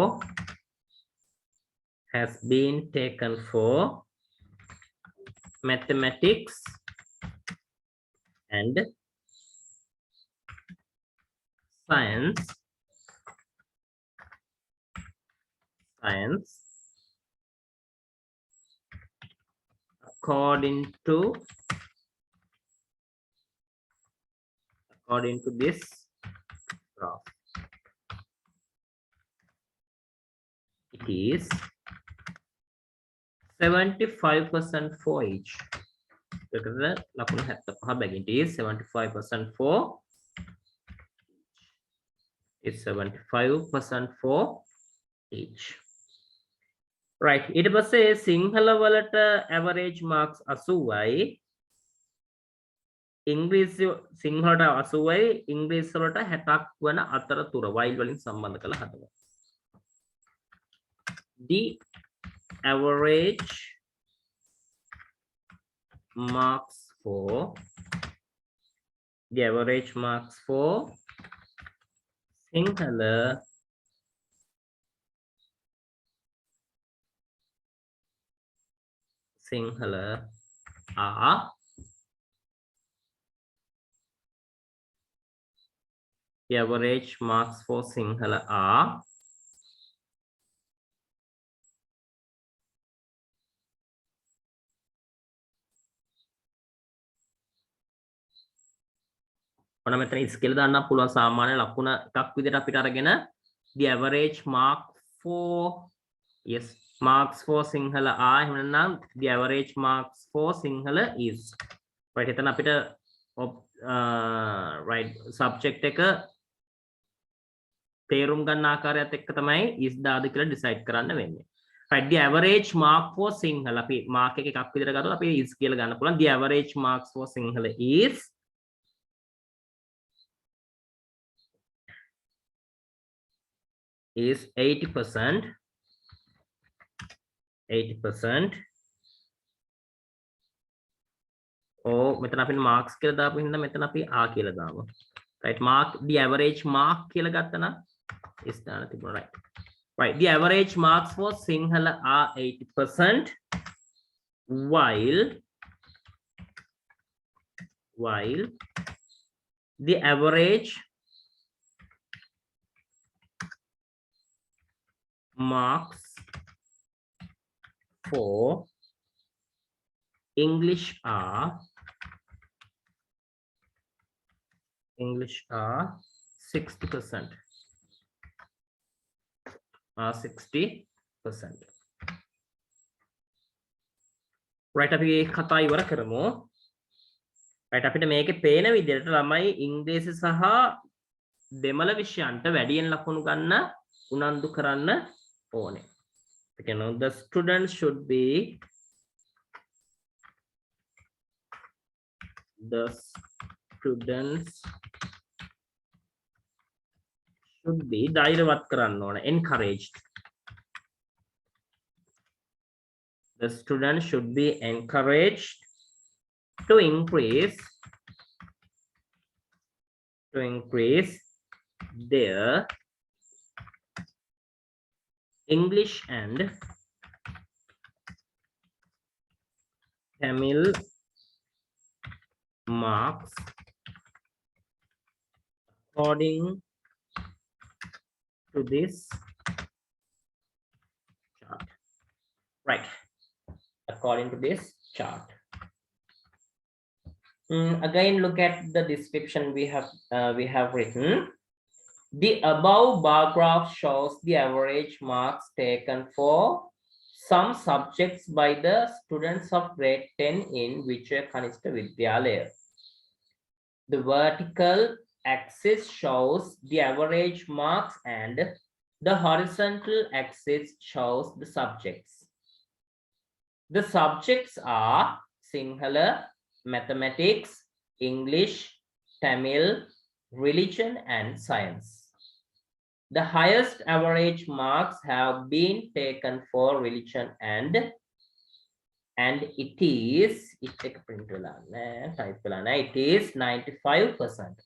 mathematics and science according to this graph. It is 75% for each. It is 75% for each. It's 75% for each. Right. ඊට පස්සේ සිංහල වලට average marks 80යි. ඉංග්‍රීසි සිංහලට 80යි ඉංග්‍රීසි වලට 60ක් වන අතරතුර while වලින් සම්බන්ධ කරලා හදනවා. The average marks for Sinhala are the average marks for Sinhala are ඔන්න මෙතන ස්කේල් දාන්න පුළුවන් සාමාන්‍ය ලකුණ එකක් විදිහට අපිට අරගෙන the average mark for marks for Sinhala are එහෙම නැත්නම් the average marks for Sinhala is right එතන අපිට right subject එක තේරුම් ගන්න ආකාරයත් එක්ක තමයි is දාද කියලා decide කරන්න වෙන්නේ. right, the average mark for Sinhala අපි mark එක එකක් විතර ගත්තොත් අපි is කියලා ගන්න පුළුවන්. The average marks for Sinhala is 80%. 80%. Oh, මෙතන අපි marks කියලා දාපු හින්දා මෙතන අපි R කියලා දාමු. Right, mark the average mark කියලා ගත්තා නම් is දාන්න තිබුණා. Right. Right, the average marks for Sinhala are 80%, while the average marks for English are 60%. 60%. right, අපි කතා ඉවර කරමු. right, අපිට මේකේ පේන විදිහට ළමයි ඉංග්‍රීසි සහ දෙමළ විෂයන්ට වැඩියෙන් ලකුණු ගන්න උනන්දු කරන්න ඕනේ. you know, the students should be ධෛර්යවත් කරන්න ඕන, encouraged. The students should be encouraged to increase their English and Tamil marks according to this chart. Right, according to this chart. Again, look at the description we have written. The above bar graph shows the average marks taken for some subjects by the students of grade 10 in Vichaya Kanishta Vidyalaya. The vertical axis shows the average marks and the horizontal axis shows the subjects. The subjects are Sinhala, mathematics, English, Tamil, religion, and science. The highest average marks have been taken for religion and it is 95%.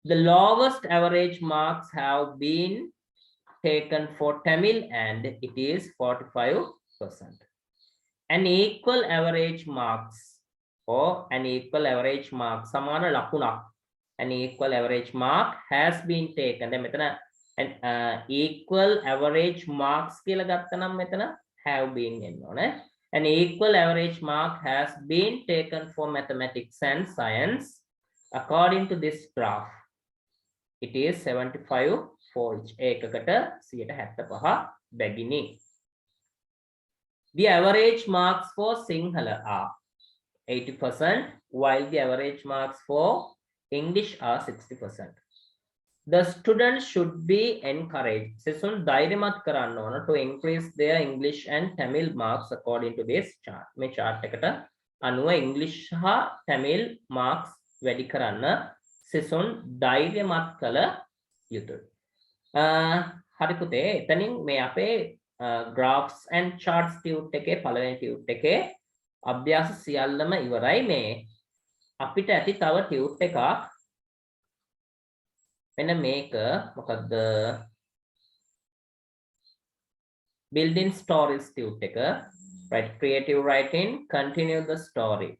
The lowest average marks have been taken for Tamil and it is 45%. An equal average marks or an equal average mark samana lakunak, an equal average mark has been taken. Then metana an equal average marks කියලා ගත්තා නම් මෙතන have been එන්න ඕනේ. An equal average mark has been taken for mathematics and science according to this graph. It is 75 for each. ඒකකට 175 බැගිනි. The average marks for Sinhala are 80%, while the average marks for English are 60%. The students should be encouraged to increase their English and Tamil marks according to this chart. මේ chart එකට අනුව English හා Tamil marks වැඩි කරන්න සිසුන් ධෛර්යමත් කළ යුතුයි. හරි පුතේ, එතනින් මේ අපේ graphs and charts tute එකේ පළවෙනි tute එකේ අභ්‍යාස සියල්ලම ඉවරයි. මේ අපිට ඇති තව tute එකක් මෙන්න මේක මොකද්ද? building stories tute එක, right, creative writing, continue the story.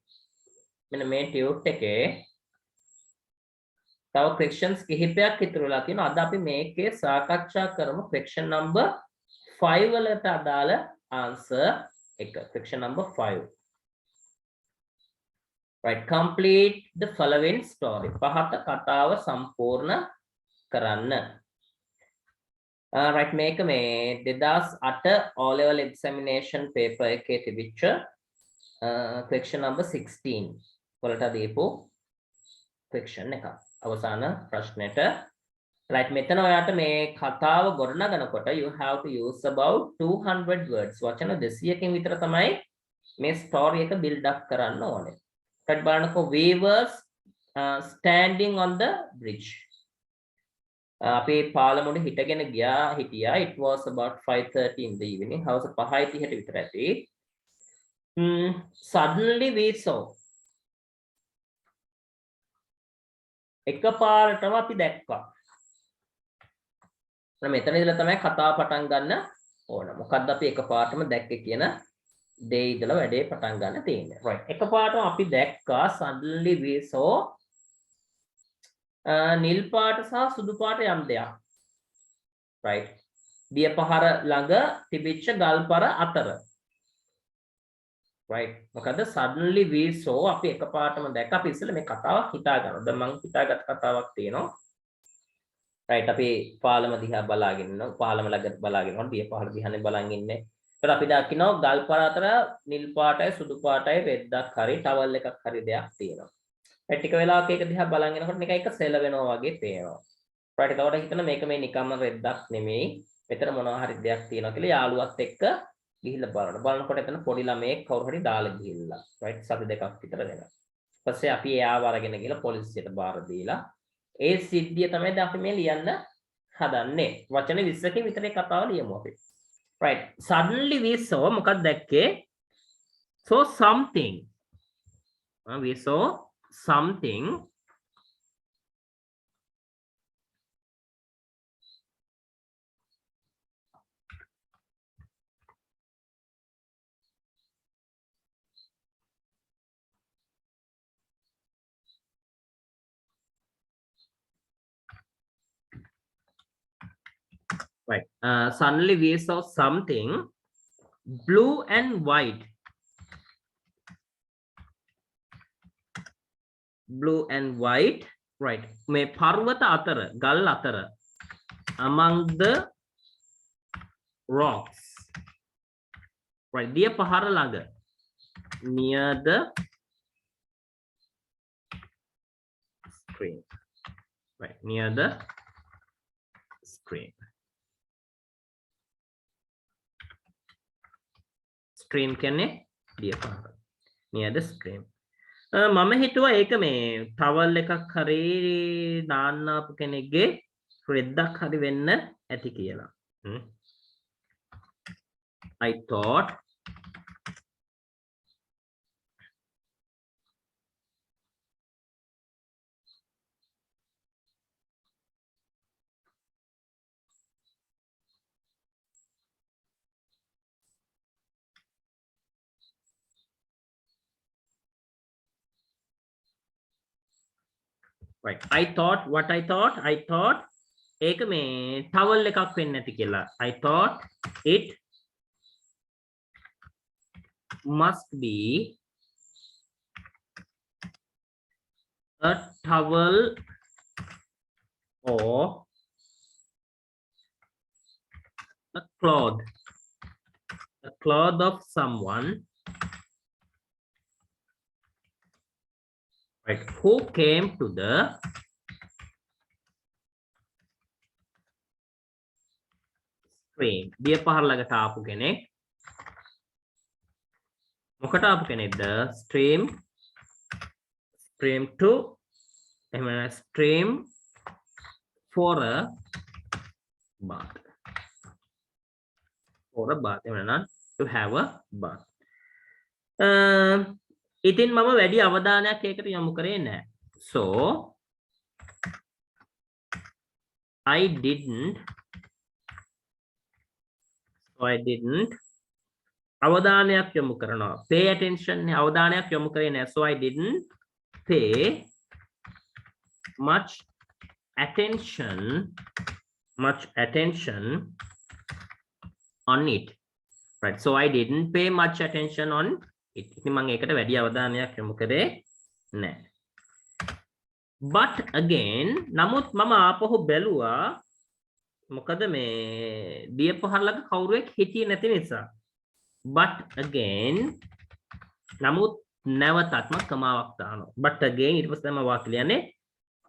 මෙන්න මේ tute එකේ තව questions කිහිපයක් ඉතුරු වෙලා තියෙනවා. අද අපි මේකේ සාකච්ඡා කරමු question number 5 වලට අදාළ answer එක. question number 5. right, complete the following story. පහත කතාව සම්පූර්ණ කරන්න. right, මේක මේ 2008 O level examination paper එකේ තිබිච්ච question number 16 වලට දීපු question එක. අවසාන ප්‍රශ්නෙට right මෙතන ඔයාට මේ කතාව ගොඩනගනකොට you have to use about 200 words වචන 200කින් විතර තමයි මේ ස්ටෝරි එක build up කරන්න ඕනේ. ඊට බලන්නකො we were standing on the bridge. අපේ පාලමුණ හිටගෙන හිටියා. It was about 5:30 in the evening. හවස 5:30ට විතර ඇති. Suddenly we saw. එකපාරටම අපි දැක්කා. මෙතන ඉඳලා තමයි කතාව පටන් ගන්න ඕන. මොකද්ද අපි එකපාරටම දැක්කේ කියන දේ ඉඳලා වැඩේ පටන් ගන්න තියෙන්නේ. right. එකපාරටම අපි දැක්කා suddenly we saw නිල් පාට සහ සුදු පාට යම් දෙයක්. right. දිය පහර ළඟ තිබිච්ච ගල්පර අතර. right. මොකද suddenly we saw අපි එකපාරටම දැක්ක. අපි ඉස්සෙල්ලා මේ කතාවක් හිතා ගන්නවා. දැන් මම හිතාගත් කතාවක් තියෙනවා. right. අපි පාලම දිහා බලාගෙන ඉන්නවා. පාලම ළඟ බලාගෙන ඉන්නවා. දිය පහර දිහානේ බලන් ඉන්නේ. ඊට අපි දකිනවා ගල්පර අතර නිල් පාටයි සුදු පාටයි රෙද්දක් හරි ටවල් එකක් හරි දෙයක් තියෙනවා. ඒ ටික වෙලාවක ඒක දිහා බලන් ඉනකොට නිකන් එක සෙල වෙනවා වගේ පේනවා. right. ඒකට හිතන මේක මේ නිකම්ම රෙද්දක් නෙමෙයි. මෙතන මොනවා හරි දෙයක් තියෙනවා කියලා යාළුවත් එක්ක ගිහිල්ලා බලනකොට එතන පොඩි ළමයෙක් කවුරු හරි දාලා ගිහිල්ලා. right. සති දෙකක් විතර වෙනවා. ඊපස්සේ අපි එයාව අරගෙන ගිහලා පොලිසියට බාර දීලා ඒ සිද්ධිය තමයි දැන් අපි මේ ලියන්න හදන්නේ. වචන 20කින් විතර ඒ කතාව ලියමු අපි. right. Suddenly we saw මොකක්ද දැක්කේ? saw something. We saw something right. Suddenly we saw something blue and white. Blue and white. right. මේ පර්වත අතර ගල් අතර among the rocks. right. දිය පහර ළඟ near the stream. right. near the stream. stream කියන්නේ දිය පහර. near the stream. මම හිතුවා ඒක මේ ටවල් එකක් හරි දාන්න ආපු කෙනෙක්ගේ රෙද්දක් හරි වෙන්න ඇති කියලා. I thought right. I thought what I thought ඒක මේ ටවල් එකක් වෙන්න ඇති කියලා. I thought it must be a towel or a cloth of someone, right, who came to the stream. දිය පහර ළඟට ආපු කෙනෙක්. මොකට ආපු කෙනෙක්ද? stream to stream for a bath. For a bath. To have a bath. ඉතින් මම වැඩි අවධානයක් ඒකට යොමු කරේ නැහැ. So I didn't අවධානයක් යොමු කරනවා. pay attention නේ, අවධානයක් යොමු කරේ නැහැ. So I didn't pay much attention on it. right. So I didn't pay much attention on it. ඉතින් මම ඒකට වැඩි අවධානයක් යොමු කරේ නැහැ. but again නමුත් මම ආපහු බැලුවා. මොකද මේ දිය පහර ළඟ කවුරුවෙක් හිටියේ නැති නිසා. but again නමුත් නැවතත් මම කමාවක් දානවා. but again ඊට පස්සේ මම වාක්‍ය ලියන්නේ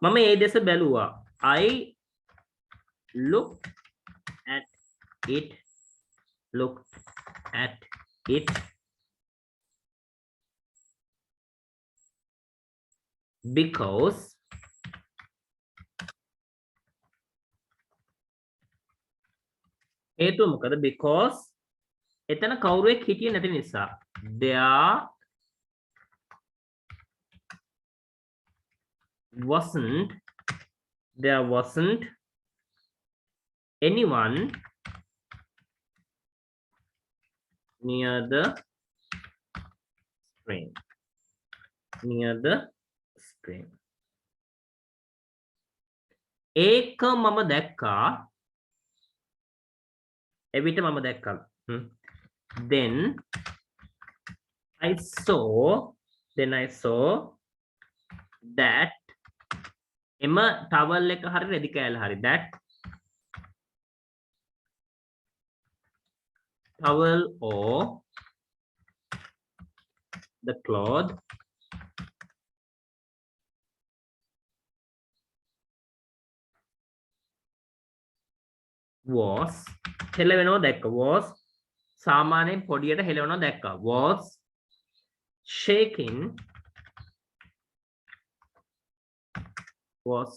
මම ඒ දෙස බැලුවා. I looked at it, looked at it because හේතුව මොකද? because එතන කවුරුවෙක් හිටියේ නැති නිසා. there wasn't anyone near the stream. ඒක මම දැක්කා. එවිට මම දැක්කා. then I saw that එම towel එක හරි රෙදි කෑල්ල හරි that towel or the cloth was හෙලවෙනවා දැක්ක. was සාමාන්‍යයෙන් පොඩියට හෙලවෙනවා දැක්කා. was shaking was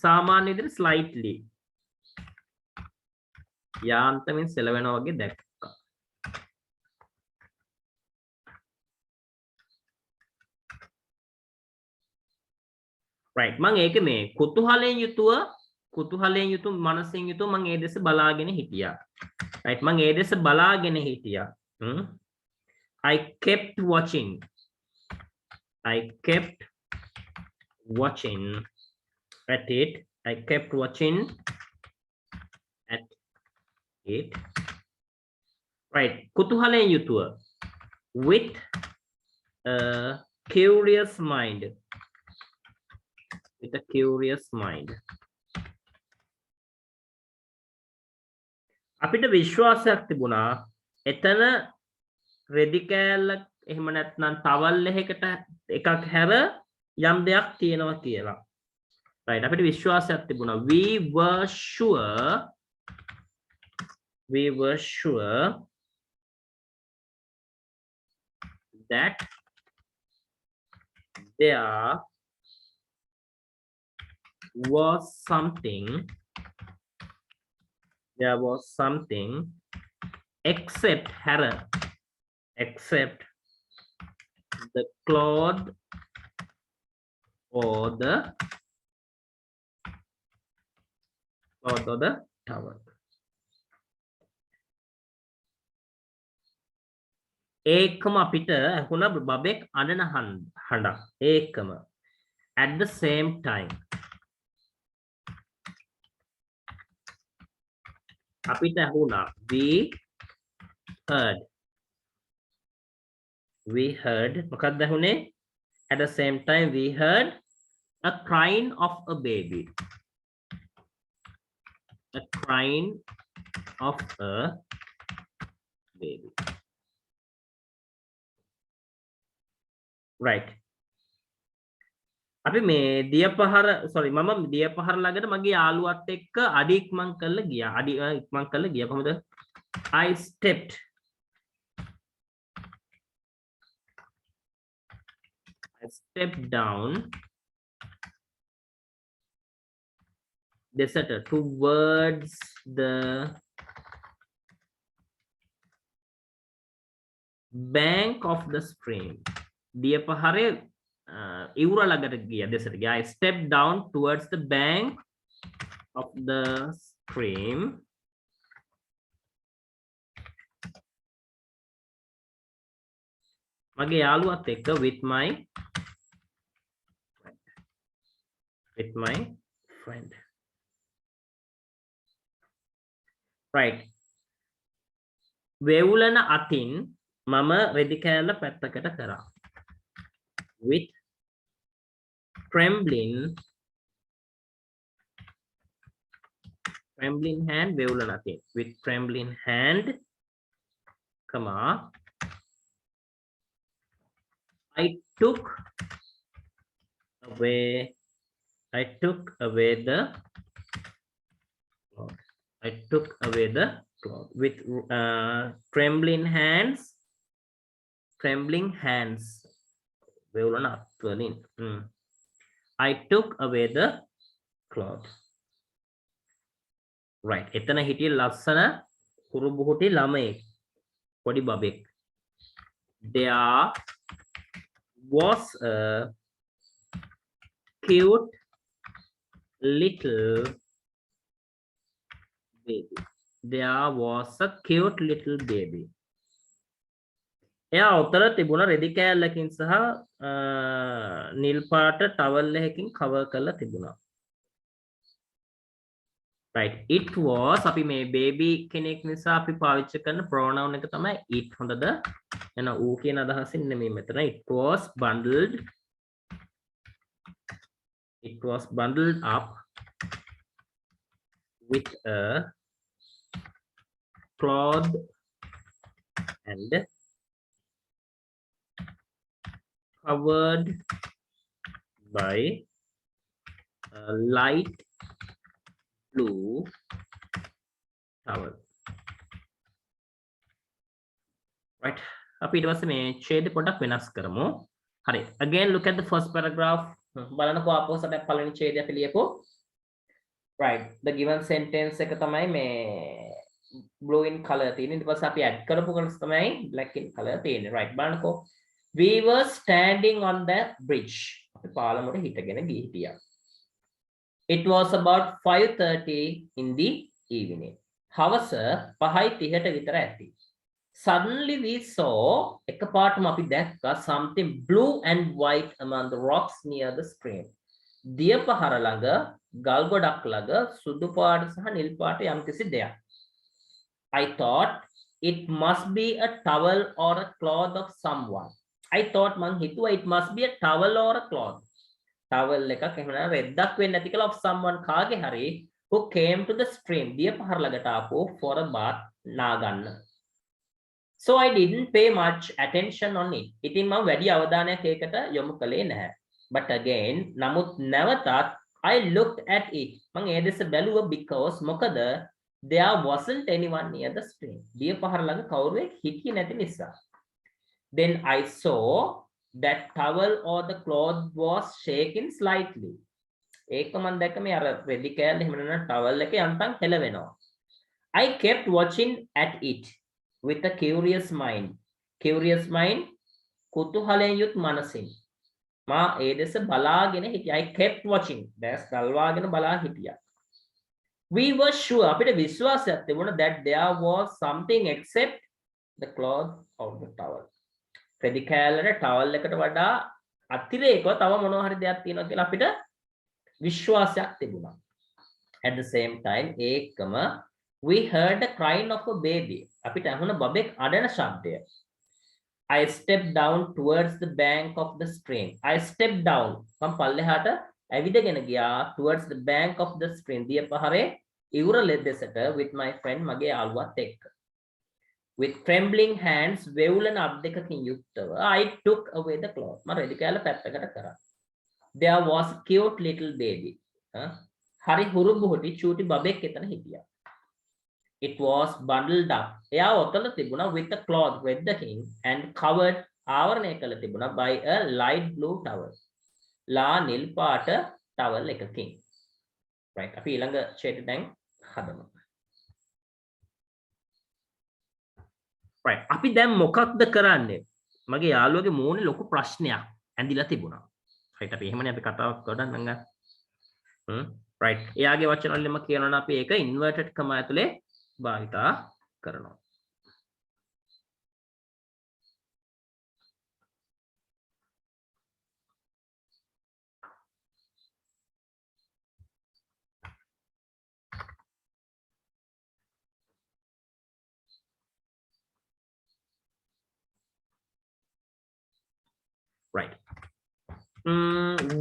සාමාන්‍ය විදිහට slightly යාන්තමින් සෙලවෙනවා වගේ දැක්කා. right මම ඒක මේ කුතුහලයෙන් යුතු මනසෙන් යුතුව මම ඒ දෙස බලාගෙන හිටියා. right මම ඒ දෙස බලාගෙන හිටියා. I kept watching at it. right කුතුහලයෙන් යුතුව with a curious mind. අපිට විශ්වාසයක් තිබුණා එතන රෙදි කෑල්ලක් එහෙම නැත්නම් towel එකකට එකක් හැර යම් දෙයක් තියෙනවා කියලා. right අපිට විශ්වාසයක් තිබුණා. we were sure that there was something except the cloth or the towel. ඒකම අපිට ඇහුණ බබෙක් අඬන හඬක්. ඒකම at the same time අපිට ඇහුණා we heard මොකක්ද ඇහුනේ? at the same time we heard a crying of a baby. right අපි මේ දියපහර මම දියපහර ළඟට මගේ යාළුවත් එක්ක අඩි ඉක්මන් කරලා ගියා. කොහොමද? I stepped down desert towards the bank of the stream. දියපහරේ ඉවුර ළඟට ගියා දෙසට ගියා. I stepped down towards the bank of the stream මගේ යාළුවත් එක්ක with my friend. right වේවුලන අතින් මම රෙදි කෑල්ල පැත්තකට කරා. with trembling hand වේවුලන අතින් with trembling hand I took away the cloth. I took away the cloth with trembling hands. I took away the cloth. Right. එතන හිටිය ලස්සන කුරුබුහුටි ළමයෙක් පොඩි බබෙක්. There was a cute little baby. There was a cute little baby. එයා උතර තිබුණ රෙදි කෑල්ලකින් සහ නිල් පාට ටවල් එකකින් කවර් කරලා තිබුණා. Right. It was අපි මේ baby කෙනෙක් නිසා අපි පාවිච්චි කරන pronoun එක තමයි it. හොඳද? එන ඌ කියන අදහසින් නෙමෙයි මෙතන. It was bundled up with a cloth and covered by a light blue towel. Right. අපි ඊට පස්සේ මේ ඡේද පොඩක් වෙනස් කරමු. හරි. Again look at the first paragraph. බලන්නකෝ ආපහු සැරයක් පළවෙනි ඡේදය අපි ලියපො. Right. The given sentence එක තමයි මේ blue in color තියෙන්නේ. ඊට පස්සේ අපි add කරපු කොටස තමයි black in color තියෙන්නේ. Right. බලන්නකෝ. We were standing on the bridge. අපි පාලමුවට හිටගෙන ගිහින් හිටියා. It was about 5:30 in the evening. හවස 5:30ට විතර ඇති. Suddenly we saw එකපාරටම අපි දැක්කා something blue and white among the rocks near the stream. දිය පහර ළඟ ගල් ගොඩක් ළඟ සුදු පාට සහ නිල් පාට යම්කිසි දෙයක්. I thought it must be a towel or a cloth of someone. I thought මං හිතුවා it must be a towel or a cloth. Towel එකක් එහෙම නැත්නම් රෙද්දක් වෙන්න ඇති කියලා of someone කාගේ හරි who came to the stream. දිය පහර ළඟට ආපු for a bath නාගන්න. So I didn't pay much attention on it. ඉතින් මම වැඩි අවධානයක් ඒකට යොමු කළේ නැහැ. But again, නමුත් නැවතත් I looked at it. මම ඒ දෙස බැලුවා because මොකද there wasn't anyone near the stream. දිය පහර ළඟ කවුරුවෙක් හිටියේ නැති නිසා. Then I saw that towel or the cloth was shaking slightly. ඒක මම දැක්ක මේ අර රෙදි කෑල්ල එහෙම නැත්නම් towel එක යන්තම් හෙලවෙනවා. I kept watching at it with a curious mind. Curious mind කුතුහලයෙන් යුත් මනසින්. මා ඒ දෙස බලාගෙන හිටියා. I kept watching. දැස් ගල්වාගෙන බලා හිටියා. We were sure අපිට විශ්වාසයක් තිබුණා that there was something except the cloth or the towel. රෙදි කෑල්ලට towel එකට වඩා අතිරේකව තව මොනවා හරි දෙයක් තියෙනවා කියලා අපිට විශ්වාසයක් තිබුණා. At the same time ඒකම we heard the crying of a baby. අපිට අහුණ බබෙක් අඬන ශබ්දය. I stepped down towards the bank of the stream. I stepped down. මම පල්ලෙහාට ඇවිදගෙන ගියා towards the bank of the stream. දිය පහරේ ඉවුර ලෙද්දෙසට with my friend මගේ යාළුවත් එක්ක. With trembling hands වෙවුලන අත් දෙකකින් යුක්තව I took away the cloth. මම රෙදි කෑල්ල පැත්තකට කරා. There was a cute little baby. හරි හුරුබුහුටි චූටි බබෙක් එතන හිටියා. It was bundled up. එයා ඔතල තිබුණා with a cloth රෙද්දකින් and covered ආවරණය කළ තිබුණා by a light blue towel. ලා නිල් පාට towel එකකින්. Right. අපි ඊළඟ ඡේදය දැන් හදමු. Right. අපි දැන් මොකක්ද කරන්නේ? මගේ යාළුවගේ මූණේ ලොකු ප්‍රශ්නයක් ඇඳිලා තිබුණා. Right. අපි එහෙමනේ අපි කතාවක් කරන්න ගන්න. Right. එයාගේ වචන වලින්ම කියනවා නම් අපි ඒක inverted comma ඇතුලේ භාවිතා කරනවා. Right.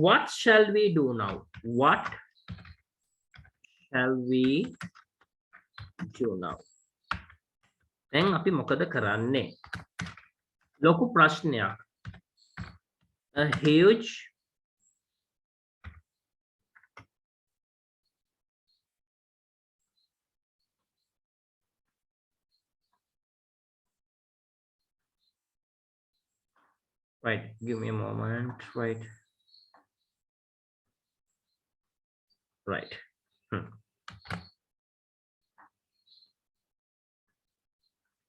What shall we do now? What shall we do now? දැන් අපි මොකද කරන්නේ? ලොකු ප්‍රශ්නයක්. a huge right, give me a moment, right.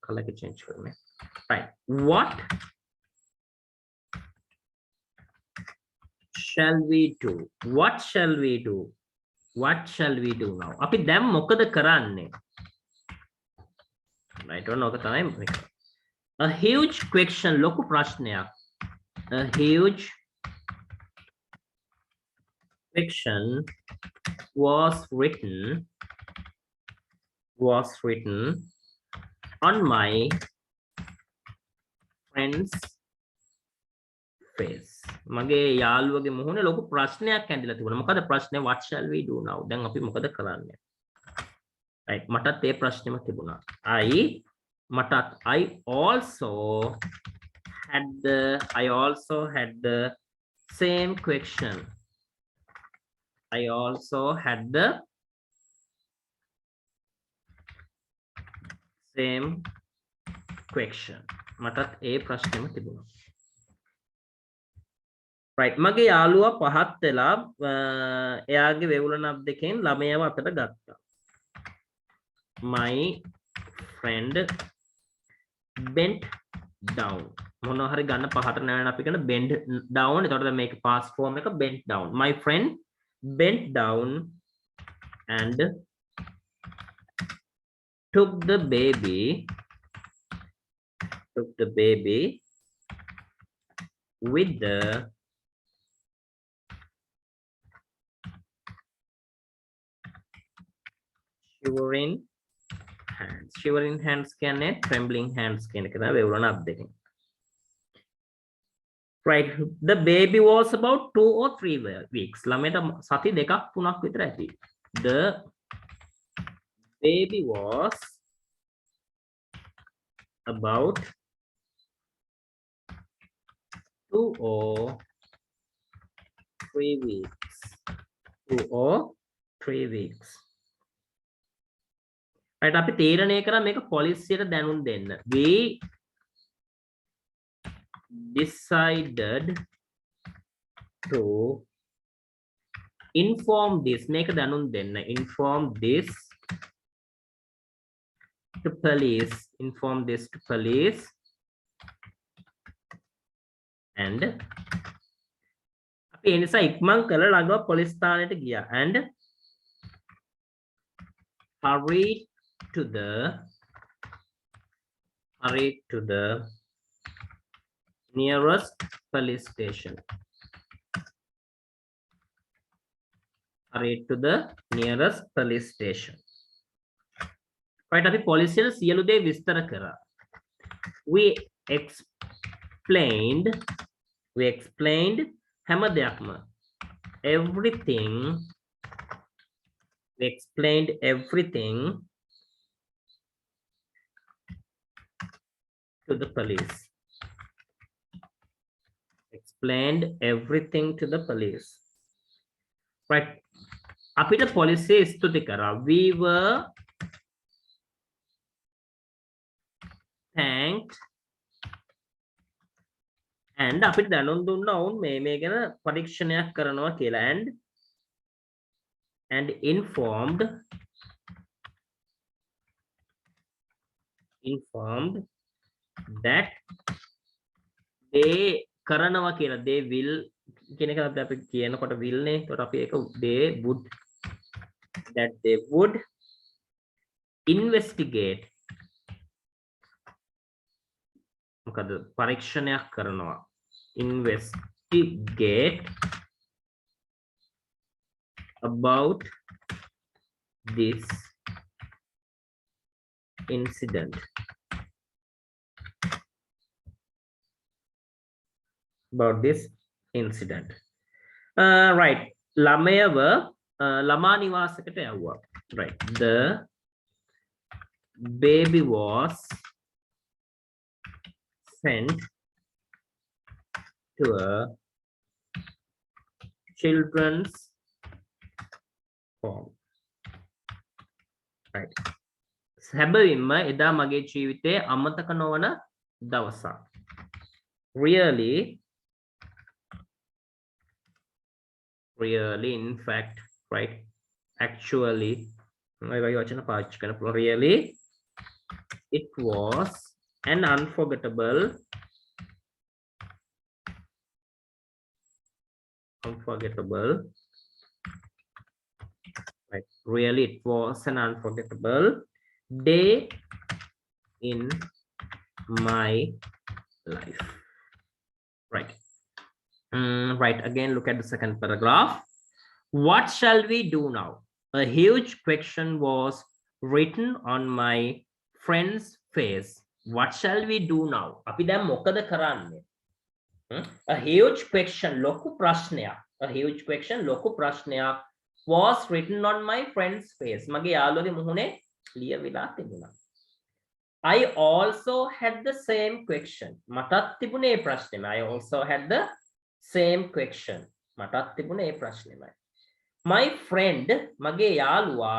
Color के change for me. Right, what shall we do? What shall we do? What shall we do now? අපි දැන් මොකද කරන්නේ? Right, ඔන්න ඔක තමයි. A huge question, ලොකු ප්‍රශ්නයක්. A huge question was written on my friend's face. මගේ යාළුවගේ මුහුණේ ලොකු ප්‍රශ්නයක් ඇඳිලා තිබුණා. මොකද ප්‍රශ්නේ what shall we do now? දැන් අපි මොකද කරන්නේ? right, මටත් ඒ ප්‍රශ්නේම තිබුණා. I also had the same question. I also had the same question. මටත් ඒ ප්‍රශ්නේම තිබුණා. right, මගේ යාළුවා පහත් වෙලා එයාගේ වෙවුලනක් දෙකෙන් ළමයාව අතට ගත්තා. My friend bent down. මොනවා හරි ගන්න පහට නෑන අපි කියන bend down. එතකොට මේක past form එක bent down. My friend bent down and took the baby with the shivering hands කියන්නේ trembling hands කියන එක තමයි වෙවුලන අත් දෙකෙන්. right, the baby was about 2 or 3 weeks. ළමයට සති දෙකක් තුනක් විතර ඇති. The baby was about 2 or 3 weeks. 2 or 3 weeks. right, අපි තීරණය කරා මේක පොලිසියට දැනුම් දෙන්න. We decided to inform this, මේක දැනුම් දෙන්න. inform this to police and අපි ඒ නිසා ඉක්මන් කරලා ළඟම පොලිස් ස්ථානයට ගියා and hurried to the nearest police station. right, අපි පොලිසියට සියලු දේ විස්තර කරා. we explained හැම දෙයක්ම everything to the police. right, අපිට පොලිසිය ස්තුති කරා. we were thanked and අපිට දැනුම් දුන්නා වුන් මේ ගැන පරීක්ෂණයක් කරනවා කියලා and informed that they කරනවා කියලා. they will කියන එක අපි කියනකොට will නේ. ඒකට අපි ඒක they would investigate. මොකද පරීක්ෂණයක් කරනවා. investigate about this incident. right, ළමයව ළමා නිවාසයකට යවුවා. right, the baby was sent to a children's home. Right. සැබවින්ම එදා මගේ ජීවිතයේ අමතක නොවන දවසක්. Really, in fact, right? Actually, really, it was an unforgettable right? Really, it was an unforgettable day in my life. Right. Right. Again, look at the second paragraph. What shall we do now? A huge question was written on my friend's face. What shall we do now? අපි දැන් මොකද කරන්නේ? A huge question, ලොකු ප්‍රශ්නයක්. A huge question, ලොකු ප්‍රශ්නයක් was written on my friend's face. මගේ යාළුවගේ මුහුණේ ලියවිලා තිබුණා. I also had the same question. මටත් තිබුණේ ඒ ප්‍රශ්නේම. I also had the same question. මටත් තිබුණේ ඒ ප්‍රශ්නේමයි. My friend, මගේ යාළුවා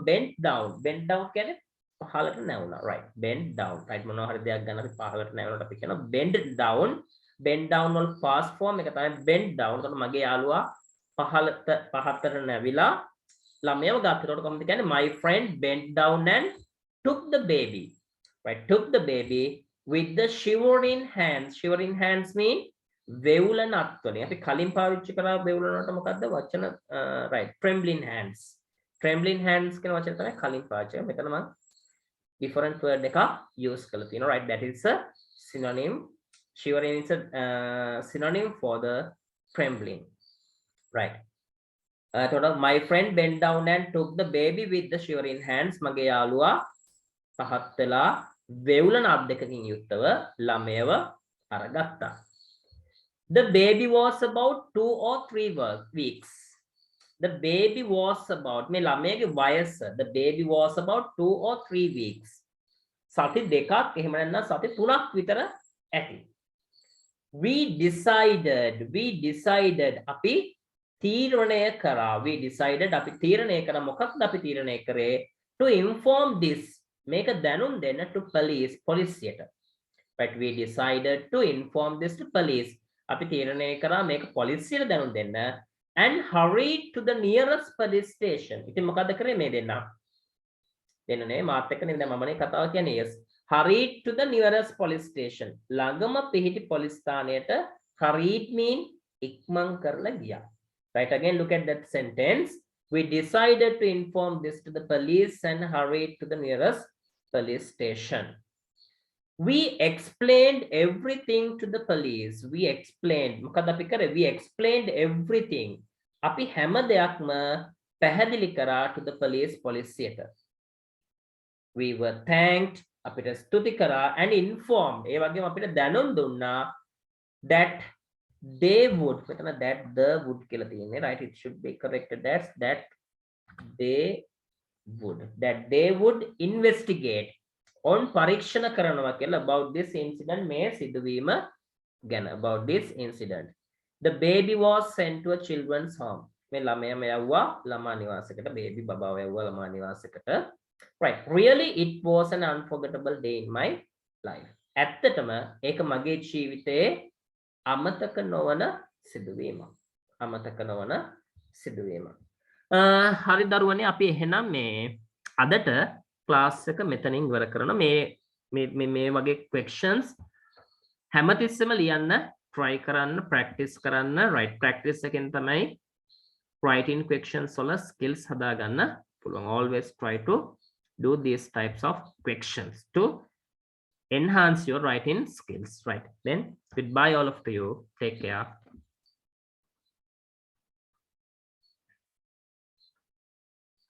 bent down. Bent down කියන්නේ පහළට නැවුණා. Right. Bent down. Right. මොනවා හරි දෙයක් ගන්න අපි පහළට නැවුණාට අපි කියනවා bend down. Bend down වල past form එක තමයි bend down. එතකොට මගේ යාළුවා පහතට නැවිලා ළමයව ගත්තා. එතකොට කොහොමද කියන්නේ? My friend bent down and took the baby. Right. Took the baby with the shivering hands. Shivering hands mean වෙවුලන අත්වලින්. අපි කලින් පාවිච්චි කරා වෙවුලනට මොකද්ද වචන? Right. Trembling hands. Trembling hands කියන වචන තමයි කලින් පාවිච්චි කරා. මෙතන මම different word එකක් use කරලා තියෙනවා. Right. That is a synonym. Shivering is a synonym for the trembling. Right. My friend bent down and took the baby with the shivering hands. මගේ යාළුවා පහත් වෙලා වෙවුලන අත් දෙකකින් යුක්තව ළමයව අරගත්තා. The baby was about 2 or 3 weeks. The baby was about මේ ළමයාගේ වයස. The baby was about 2 or 3 weeks. සති දෙකක් එහෙම නැත්නම් සති 3ක් විතර ඇති. We decided අපි තීරණය කරා. We decided අපි තීරණය කරා. මොකක්ද අපි තීරණය කරේ? To inform this මේක දැනුම් දෙන්න to police පොලිසියට. But we decided to inform this to police. අපි තීරණය කරා මේක පොලිසියට දැනුම් දෙන්න and hurried to the nearest police station. ඉතින් මොකද කරේ මේ දෙන්නා? දෙන්නනේ මාත් එක්ක නේ දැන් මමනේ කතාව කියන්නේ. Yes. Hurried to the nearest police station. ළඟම පිහිටි පොලිස් ස්ථානයට hurried mean ඉක්මන් කරලා ගියා. Right, again look at that sentence. We decided to inform this to the police and hurried to the nearest police station. We explained everything to the police. We explained. මොකද අපි කරේ? We explained everything. අපි හැම දෙයක්ම පැහැදිලි කරා to the police පොලිසියට. We were thanked. අපිට ස්තුති කරා and informed. ඒ වගේම අපිට දැනුම් දුන්නා that they would. මෙතන that the would කියලා තියෙන්නේ. Right, it should be corrected. That's that they would investigate on පරීක්ෂණ කරනවා කියලා about this incident. මේ සිදුවීම ගැන about this incident. The baby was sent to a children's home. මේ ළමයා යවුවා ළමා නිවාසයකට. baby බබාව යවුවා ළමා නිවාසයකට. Right. Really, it was an unforgettable day in my life. ඇත්තටම ඒක මගේ ජීවිතයේ අමතක නොවන සිදුවීමක්. හරි දරුවනේ අපි එහෙනම් මේ අදට ක්ලාස් එක මෙතනින් ඉවර කරනවා. මේ වගේ questions හැමතිස්සෙම ලියන්න try කරන්න, practice කරන්න. Right, practice එකෙන් තමයි writing questions වල skills හදාගන්න පුළුවන්. Always try to do these types of questions to enhance your writing skills. Right, then goodbye all of you. Take care.